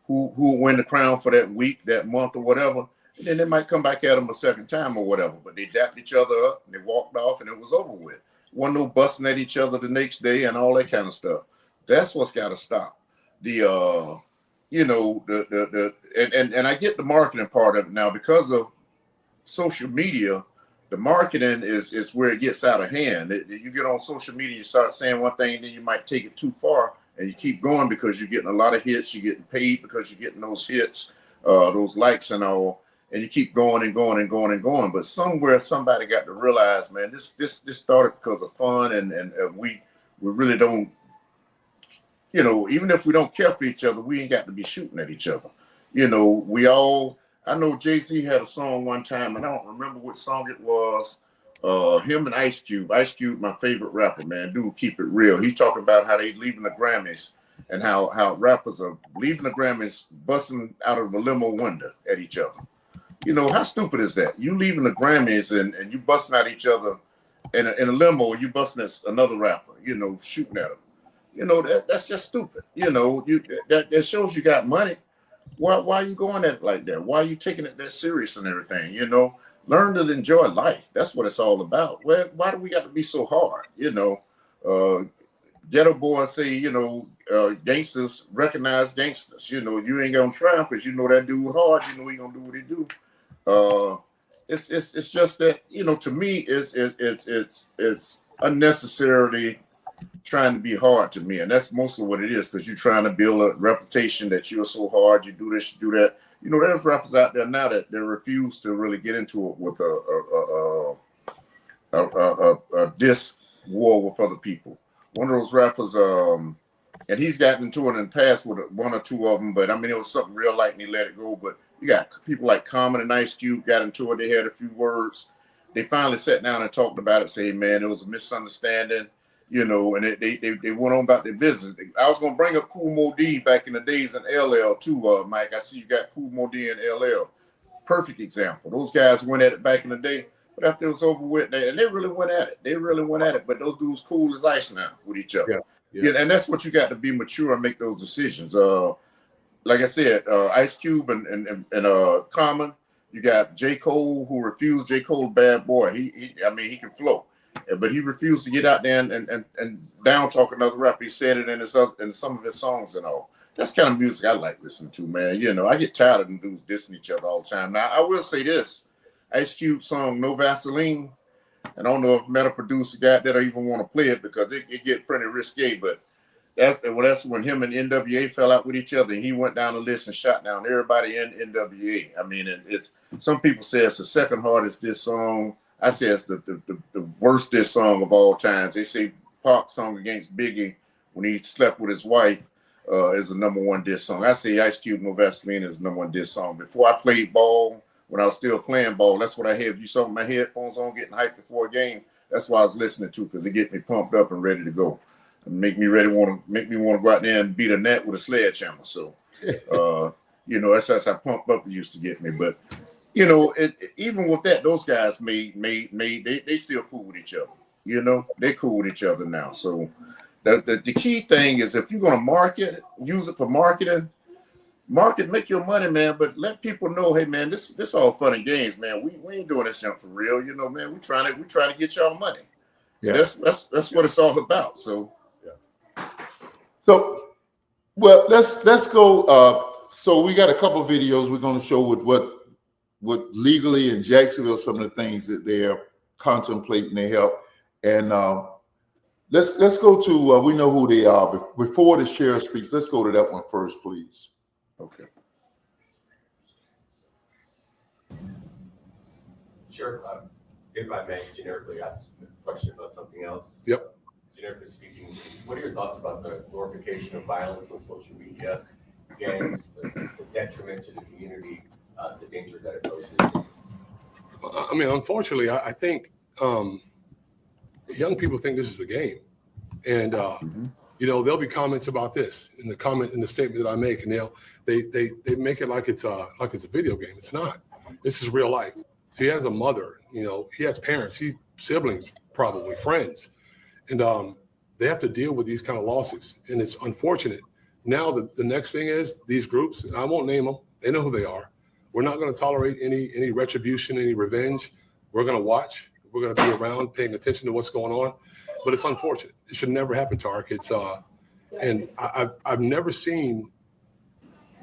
would win the crown for that week, that month, or whatever. And then they might come back at them a second time or whatever. But they dapped each other up, and they walked off, and it was over with. Wasn't no busting at each other the next day and all that kind of stuff. That's what's got to stop. And I get the marketing part of it now because of social media. The marketing is where it gets out of hand. You get on social media, you start saying one thing, then you might take it too far, and you keep going because you're getting a lot of hits. You're getting paid because you're getting those hits, those likes and all, and you keep going and going and going and going. But somewhere somebody got to realize, man, this started because of fun, and we really don't, even if we don't care for each other, we ain't got to be shooting at each other. I know Jay-Z had a song one time, and I don't remember what song it was. Him and Ice Cube, my favorite rapper, man. Dude, keep it real. He's talking about how they leaving the Grammys and how rappers are leaving the Grammys, busting out of the limo window at each other. How stupid is that? You leaving the Grammys and you busting at each other in a limo, or you busting at another rapper, shooting at them. That's just stupid. That shows you got money. Why are you going at it like that? Why are you taking it that serious and everything? Learn to enjoy life. That's what it's all about. Why do we got to be so hard? Ghetto boys say, gangsters recognize gangsters. You ain't gonna try because that dude hard. He gonna do what he do. it's just that, you know, to me, it's unnecessarily trying to be hard to me, and that's mostly what it is, because you're trying to build a reputation that you're so hard, you do this, you do that. You know, there's rappers out there now that they refuse to really get into it with a diss war with other people. One of those rappers, and he's gotten into it in the past with one or two of them, but I mean, it was something real light and he let it go. But you got people like Common and Ice Cube got into it. They had a few words. They finally sat down and talked about it, saying, man, it was a misunderstanding, you know, and they went on about their business. I was going to bring up Kool Moe Dee back in the days in LL too, Mike. I see you got Kool Moe Dee and LL. Perfect example. Those guys went at it back in the day, but after it was over with, and they really went at it. They really went at it, but those dudes cool as ice now with each other. Yeah, and that's what you got to be mature and make those decisions. Like I said, Ice Cube and Common. You got J. Cole, who refused. J. Cole, bad boy. He can flow, but he refused to get out there and down talk another rapper. He said it in some of his songs and all. That's the kind of music I like listening to, man. You know, I get tired of them dudes dissing each other all the time. Now, I will say this: Ice Cube song "No Vaseline." And I don't know if Meta producer got that or even want to play it, because it get pretty risque. But that's when him and NWA fell out with each other, and he went down the list and shot down everybody in NWA. I mean, it's some people say it's the second hardest diss song. I say it's the worst diss song of all time. They say Pac's song against Biggie when he slept with his wife is the number one diss song. I say Ice Cube "No Vaseline" is the number one diss song. Before I played ball, when I was still playing ball, that's what I had. You saw my headphones on, getting hyped before a game. That's what I was listening to, because it get me pumped up and ready to go, and make me want to go out there and beat a net with a sledgehammer. So, you know, that's how pumped up it used to get me. But you know, even with that, those guys they still cool with each other. You know, they cool with each other now. So the key thing is, if you're gonna market, use it for marketing. Make your money, man, but let people know, hey, man, this all fun and games, man. We ain't doing this junk for real, you know, man. We trying to get y'all money. Yeah, that's what it's all about. So, yeah. So, well, let's go. So we got a couple of videos we're going to show with what legally in Jacksonville, some of the things that they're contemplating to help, and let's go to we know who they are. Before the sheriff speaks, let's go to that one first, please. Okay. Sure. If I may generically ask a question about something else. Yep. Generically speaking, what are your thoughts about the glorification of violence on social media, gangs, the detriment to the community, the danger that it poses? I mean, unfortunately, I think young people think this is a game, and you know, there'll be comments about this in the statement that I make, and they make it like it's a video game. It's not. This is real life. So he has a mother, you know, he has parents, siblings, probably friends, and they have to deal with these kind of losses, and it's unfortunate. Now the next thing is these groups. I won't name them. They know who they are. We're not going to tolerate any retribution, any revenge. We're going to watch. We're going to be around, paying attention to what's going on. But it's unfortunate. It should never happen to our kids. And I've never seen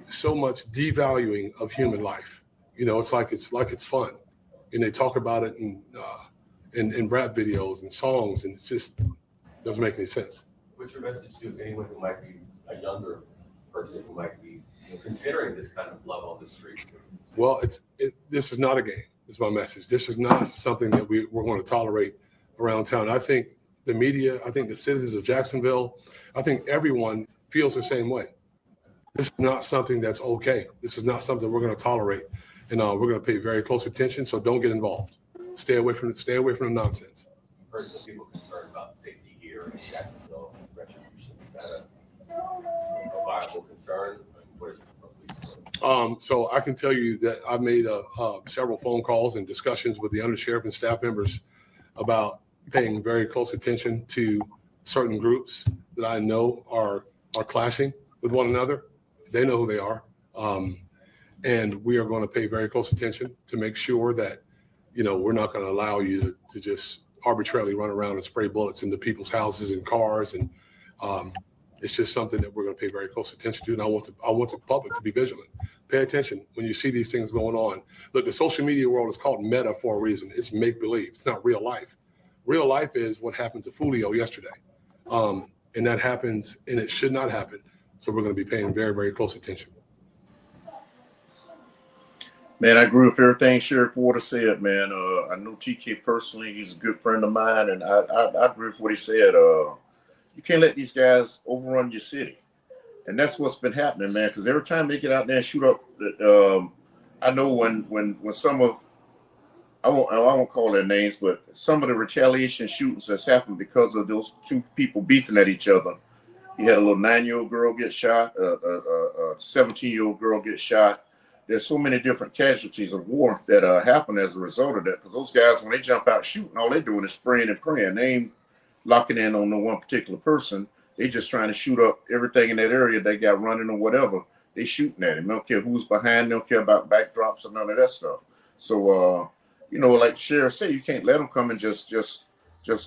so much devaluing of human life. You know, it's like it's fun, and they talk about it in rap videos and songs, and it's just doesn't make any sense. What's your message to anyone who might be a younger person who might be considering this kind of love on the streets? Well, this is not a game. Is my message. This is not something that we're going to tolerate around town. I think the media, I think the citizens of Jacksonville, I think everyone feels the same way. This is not something that's okay. This is not something we're going to tolerate, and we're going to pay very close attention. So don't get involved. Stay away from the nonsense. I've heard some people concerned about safety here in Jacksonville and retribution. Is that a viable concern? What is it for police? So I can tell you that I've made several phone calls and discussions with the undersheriff and staff members about paying very close attention to certain groups that I know are clashing with one another. They know who they are. And we are going to pay very close attention to make sure that, you know, we're not going to allow you to just arbitrarily run around and spray bullets into people's houses and cars. And it's just something that we're going to pay very close attention to. And I want the public to be vigilant. Pay attention when you see these things going on. Look, the social media world is called meta for a reason. It's make-believe. It's not real life. Real life is what happened to Fulio yesterday. And that happens, and it should not happen. So we're going to be paying very, very close attention. Man, I agree with everything Sheriff Waters said, man. I know TK personally. He's a good friend of mine, and I agree with what he said. You can't let these guys overrun your city. And that's what's been happening, man, because every time they get out there and shoot up, I know when some of, I won't call their names, but some of the retaliation shootings that's happened because of those two people beefing at each other. You had a little 9-year-old girl get shot, a 17-year-old girl get shot. There's so many different casualties of war that happen as a result of that. Because those guys, when they jump out shooting, all they're doing is spraying and praying. They ain't locking in on no one particular person. They just trying to shoot up everything in that area they got running or whatever. They shooting at him. They don't care who's behind. They don't care about backdrops or none of that stuff. So, like Sheriff said, you can't let them come and just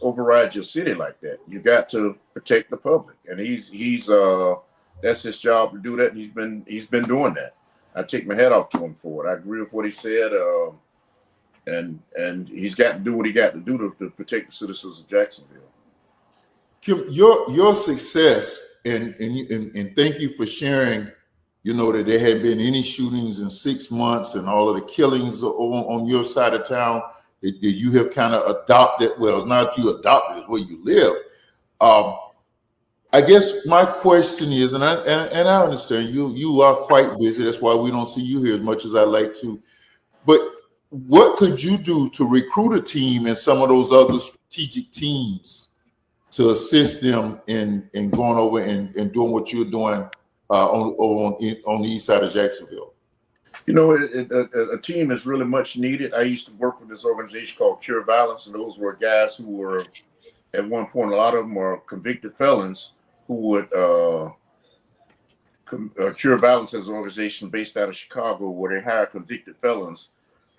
override your city like that. You got to protect the public, and he's that's his job to do that. And he's been doing that. I take my hat off to him for it. I agree with what he said, and he's got to do what he got to do to protect the citizens of Jacksonville. Kim, your success and thank you for sharing. That there had been any shootings in 6 months and all of the killings on your side of town that you have kind of adopted. Well, it's not that you adopted; it's where you live. I guess my question is, and I understand you are quite busy. That's why we don't see you here as much as I'd like to. But what could you do to recruit a team and some of those other strategic teams to assist them in going over and doing what you're doing on the east side of Jacksonville? A team is really much needed. I used to work with this organization called Cure Violence, and those were guys who were, at one point, a lot of them are convicted felons who would Cure Violence as an organization based out of Chicago, where they hire convicted felons.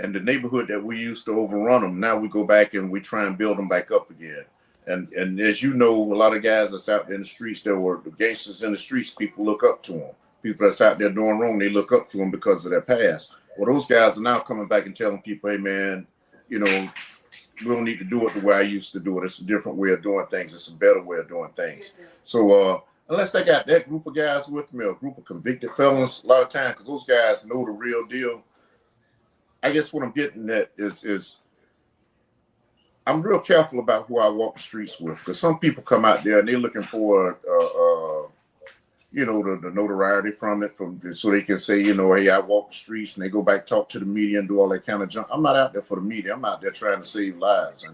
And the neighborhood that we used to overrun them, now we go back and we try and build them back up again. And as you know, a lot of guys that's out there in the streets, there were the gangsters in the streets, people look up to them. People that's out there doing wrong, they look up to them because of their past. Well, those guys are now coming back and telling people, hey, man, we don't need to do it the way I used to do it. It's a different way of doing things. It's a better way of doing things. So unless I got that group of guys with me, a group of convicted felons, a lot of times, because those guys know the real deal. I guess what I'm getting at is I'm real careful about who I walk the streets with, because some people come out there and they're looking for, the notoriety from it, so they can say, hey, I walk the streets, and they go back, talk to the media and do all that kind of junk. I'm not out there for the media. I'm out there trying to save lives.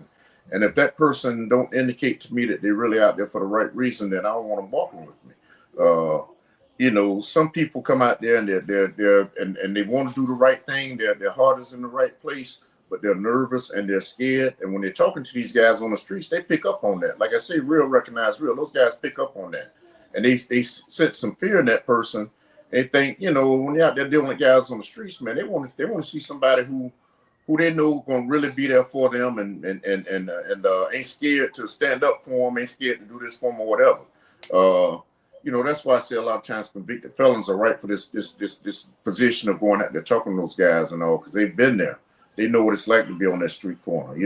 And if that person don't indicate to me that they're really out there for the right reason, then I don't want them walking with me. Some people come out there and they're they want to do the right thing. Their heart is in the right place, but they're nervous and they're scared. And when they're talking to these guys on the streets, they pick up on that. Like I say, real recognize real. Those guys pick up on that. And they sense some fear in that person. They think, when they're out there dealing with guys on the streets, man, they want to see somebody who they know going to really be there for them and ain't scared to stand up for them, ain't scared to do this for them or whatever. That's why I say a lot of times convicted felons are right for this position of going out there talking to those guys and all, because they've been there. They know what it's like to be on that street corner.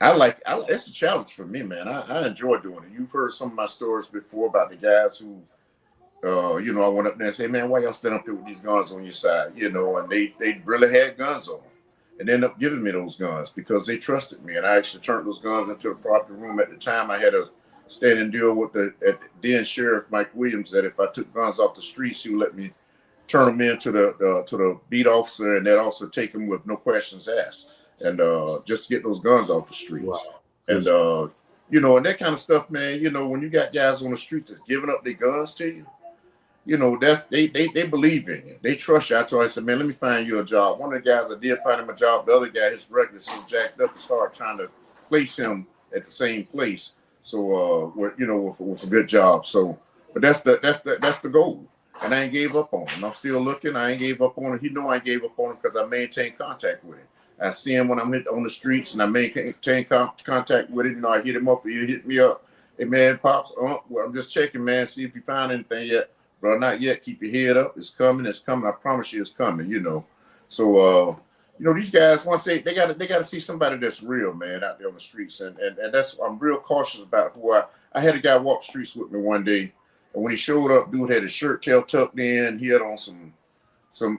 It's a challenge for me, man. I enjoy doing it. You've heard some of my stories before about the guys who, I went up there and said, man, why y'all stand up there with these guns on your side? And they really had guns on them. And they ended up giving me those guns because they trusted me. And I actually turned those guns into a property room. At the time, I had a standing deal with the then Sheriff Mike Williams that if I took guns off the streets, he would let me turn them in to the beat officer, and that also take them with no questions asked. And just to get those guns off the streets. Wow. And, and that kind of stuff, man, when you got guys on the street that's giving up their guns to you, that's they believe in you. They trust you. I said, man, let me find you a job. One of the guys, I did find him a job. The other guy, his record is so jacked up, it's hard trying to place him at the same place. So, with a good job. So, but that's the goal. And I ain't gave up on him. I'm still looking. I ain't gave up on him. He know I ain't gave up on him because I maintain contact with him. I see him when I'm on the streets, and I maintain contact with him. I hit him up, or he hit me up. Hey, man, Pops, well, I'm just checking, man, see if you found anything yet. bro, not yet. Keep your head up. It's coming. It's coming. I promise you, it's coming. So these guys, once they gotta see somebody that's real, man, out there on the streets, and that's, I'm real cautious about who I had a guy walk the streets with me one day, and when he showed up, dude had his shirt tail tucked in. He had on some.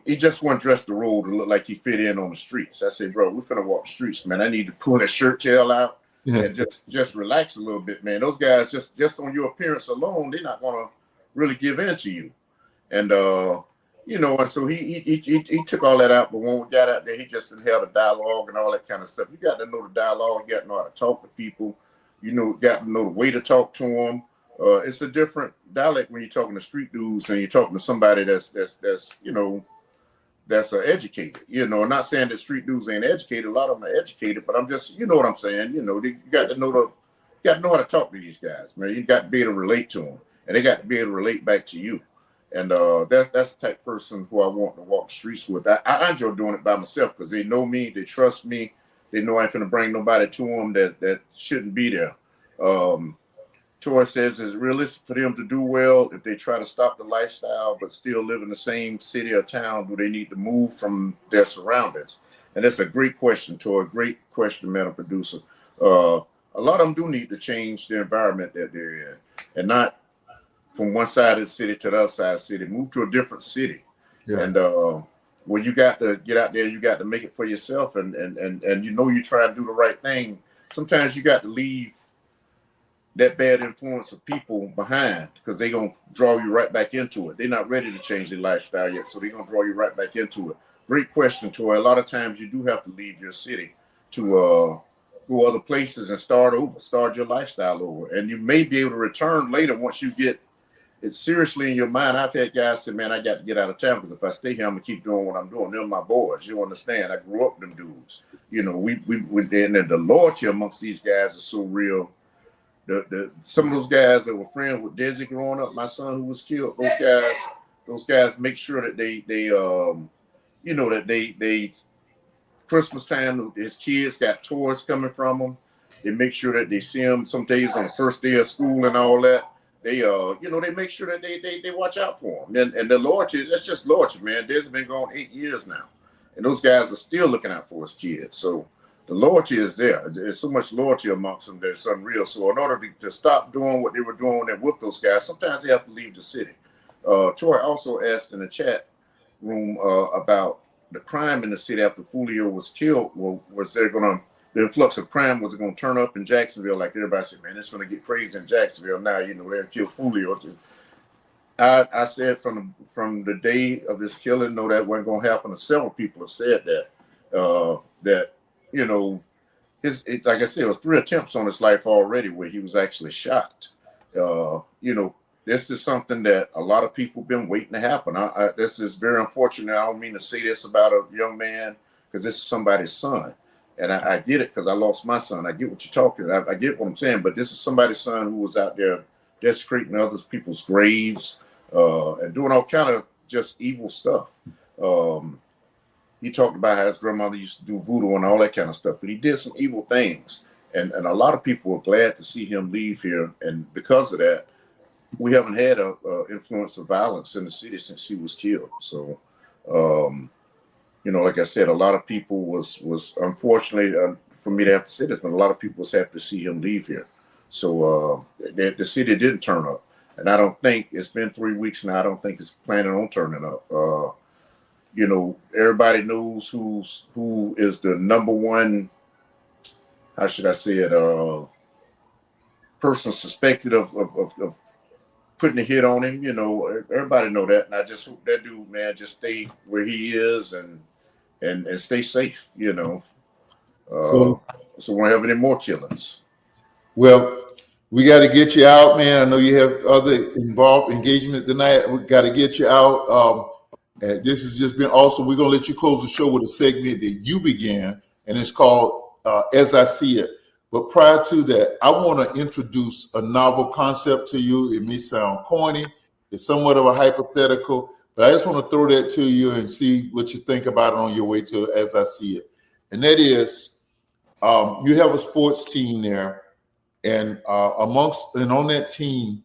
He just wasn't dressed to roll to look like he fit in on the streets. I said, bro, we're finna walk the streets, man. I need to pull that shirt tail out and just relax a little bit, man. Those guys, just on your appearance alone, they're not gonna really give in to you. And and so he took all that out, but when we got out there, he just held a dialogue and all that kind of stuff. You got to know the dialogue, you got to know how to talk to people, got to know the way to talk to them. It's a different dialect when you're talking to street dudes and you're talking to somebody that's educated. I'm not saying that street dudes ain't educated. A lot of them are educated, but I'm just, you know what I'm saying. You got to know how to talk to these guys, man. You got to be able to relate to them, and they got to be able to relate back to you. And that's the type of person who I want to walk the streets with. I enjoy doing it by myself because they know me, they trust me, they know I ain't finna bring nobody to them that shouldn't be there. Tori says it's realistic for them to do well if they try to stop the lifestyle but still live in the same city or town. Do they need to move from their surroundings? And that's a great question, Tori. Great question, Madam Producer. A lot of them do need to change the environment that they're in, and not from one side of the city to the other side of the city. Move to a different city. Yeah. And well, you got to get out there. You got to make it for yourself, and you try to do the right thing. Sometimes you got to leave that bad influence of people behind because they're going to draw you right back into it. They're not ready to change their lifestyle yet, so they're going to draw you right back into it. Great question, Troy. A lot of times you do have to leave your city to go other places and start your lifestyle over. And you may be able to return later once you get it seriously in your mind. I've had guys say, man, I got to get out of town because if I stay here, I'm going to keep doing what I'm doing. They're my boys. You understand? I grew up with them dudes. We and the loyalty amongst these guys is so real. Some of those guys that were friends with Dozie growing up, my son who was killed, those guys make sure that they Christmas time, his kids got toys coming from them. They make sure that they see them some days on the first day of school and all that. They they make sure that they watch out for them. And the loyalty, that's just loyalty, man. Dez's been gone 8 years now, and those guys are still looking out for his kids. So the loyalty is there. There's so much loyalty amongst them that it's unreal. So in order to stop doing what they were doing there with those guys, sometimes they have to leave the city. Troy also asked in the chat room about the crime in the city after Fulio was killed. Well, the influx of crime was going to turn up in Jacksonville? Like everybody said, man, it's going to get crazy in Jacksonville now. They're killed Fulio. I said from the day of this killing, no, that wasn't going to happen. Several people have said that. Like I said, it was 3 attempts on his life already where he was actually shot. This is something that a lot of people have been waiting to happen. This is very unfortunate. I don't mean to say this about a young man because this is somebody's son. And I get it because I lost my son. I get what you're talking about. I get what I'm saying, but this is somebody's son who was out there desecrating other people's graves and doing all kind of just evil stuff. He talked about how his grandmother used to do voodoo and all that kind of stuff, but he did some evil things. And a lot of people were glad to see him leave here. And because of that, we haven't had a influence of violence in the city since he was killed. So, like I said, a lot of people was unfortunately for me to have to say this, but a lot of people was happy to see him leave here. So the city didn't turn up. And I don't think it's been 3 weeks now. I don't think it's planning on turning up. Everybody knows who is the number one, how should I say it, person suspected of putting a hit on him. Everybody know that. And I just hope that dude, man, just stay where he is and stay safe, so we won't have any more killings. Well, we got to get you out, man. I know you have other involved engagements tonight. We got to get you out. And this has just been awesome. We're going to let you close the show with a segment that you began, and it's called As I See It. But prior to that, I want to introduce a novel concept to you. It may sound corny. It's somewhat of a hypothetical, but I just want to throw that to you and see what you think about it on your way to As I See It. And that is, you have a sports team there, and on that team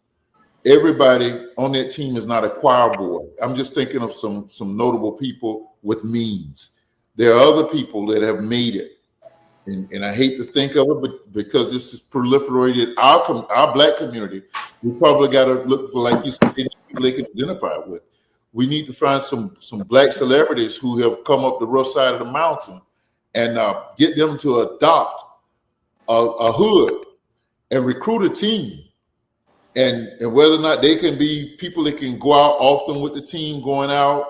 everybody on that team is not a choir boy. I'm just thinking of some notable people with means. There are other people that have made it. And I hate to think of it, but because this is proliferated our black community, we probably got to look for, like you said, people they can identify with. We need to find some black celebrities who have come up the rough side of the mountain and get them to adopt a hood and recruit a team. And whether or not they can be people that can go out often with the team going out,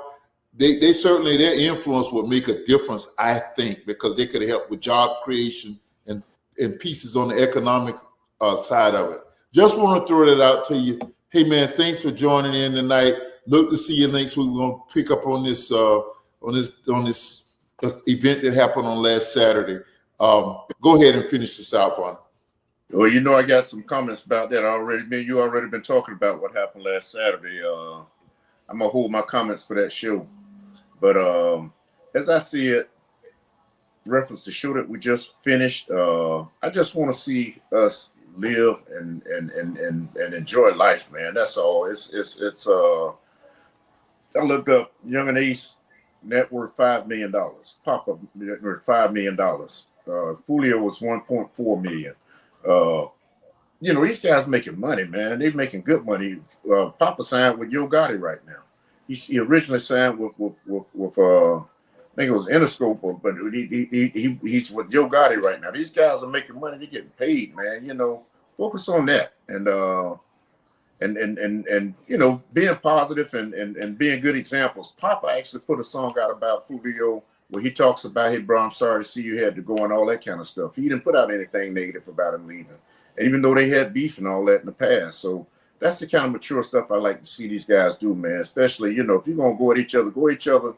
they certainly, their influence would make a difference, I think, because they could help with job creation and pieces on the economic side of it. Just want to throw that out to you. Hey man, thanks for joining in tonight. Look to see you next week. We're going to pick up on this event that happened on last Saturday. Go ahead and finish this out, Vaughn. Well, you know, I got some comments about that already. You already been talking about what happened last Saturday. I'm gonna hold my comments for that show. But as I see it, reference the show that we just finished, I just want to see us live and enjoy life, man. That's all. It's I looked up Young and Ace net worth $5 million. Papa net worth $5 million. Fulio was 1.4 million. You know, these guys making money, man. They're making good money. Papa signed with Yo Gotti right now. He originally signed with I think it was Interscope, but he's with Yo Gotti right now. These guys are making money. They're getting paid, man. You know, focus on that and you know, being positive and being good examples. Papa actually put a song out about Fulio where he talks about, hey, bro, I'm sorry to see you had to go and all that kind of stuff. He didn't put out anything negative about him leaving. And even though they had beef and all that in the past. So that's the kind of mature stuff I like to see these guys do, man. Especially, you know, if you're going to go at each other,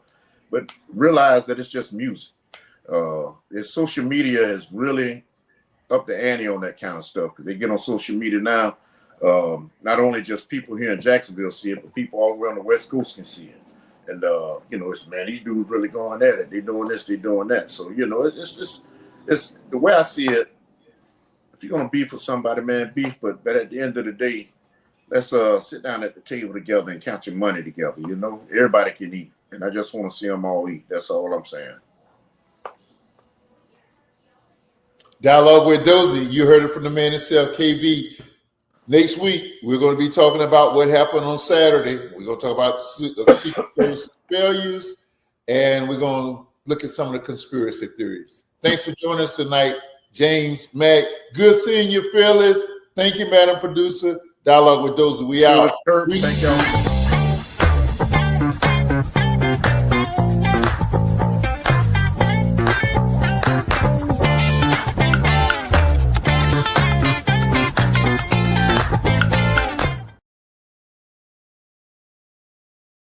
but realize that it's just music. Social media is really up the ante on that kind of stuff because they get on social media now. Not only just people here in Jacksonville see it, but people all around the West Coast can see it. And you know, it's, man, these dudes really going at it. They doing this, they doing that. So you know, it's the way I see it. If you're gonna beef with somebody, man, beef. But at the end of the day, let's sit down at the table together and count your money together. You know, everybody can eat, and I just want to see them all eat. That's all I'm saying. Dialogue with Dozie. You heard it from the man himself, KV. Next week, we're going to be talking about what happened on Saturday. We're going to talk about Secret Service failures, and we're going to look at some of the conspiracy theories. Thanks for joining us tonight, James, Mac. Good seeing you, fellas. Thank you, Madam Producer. Dialogue with Dozie. We out. Thank y'all.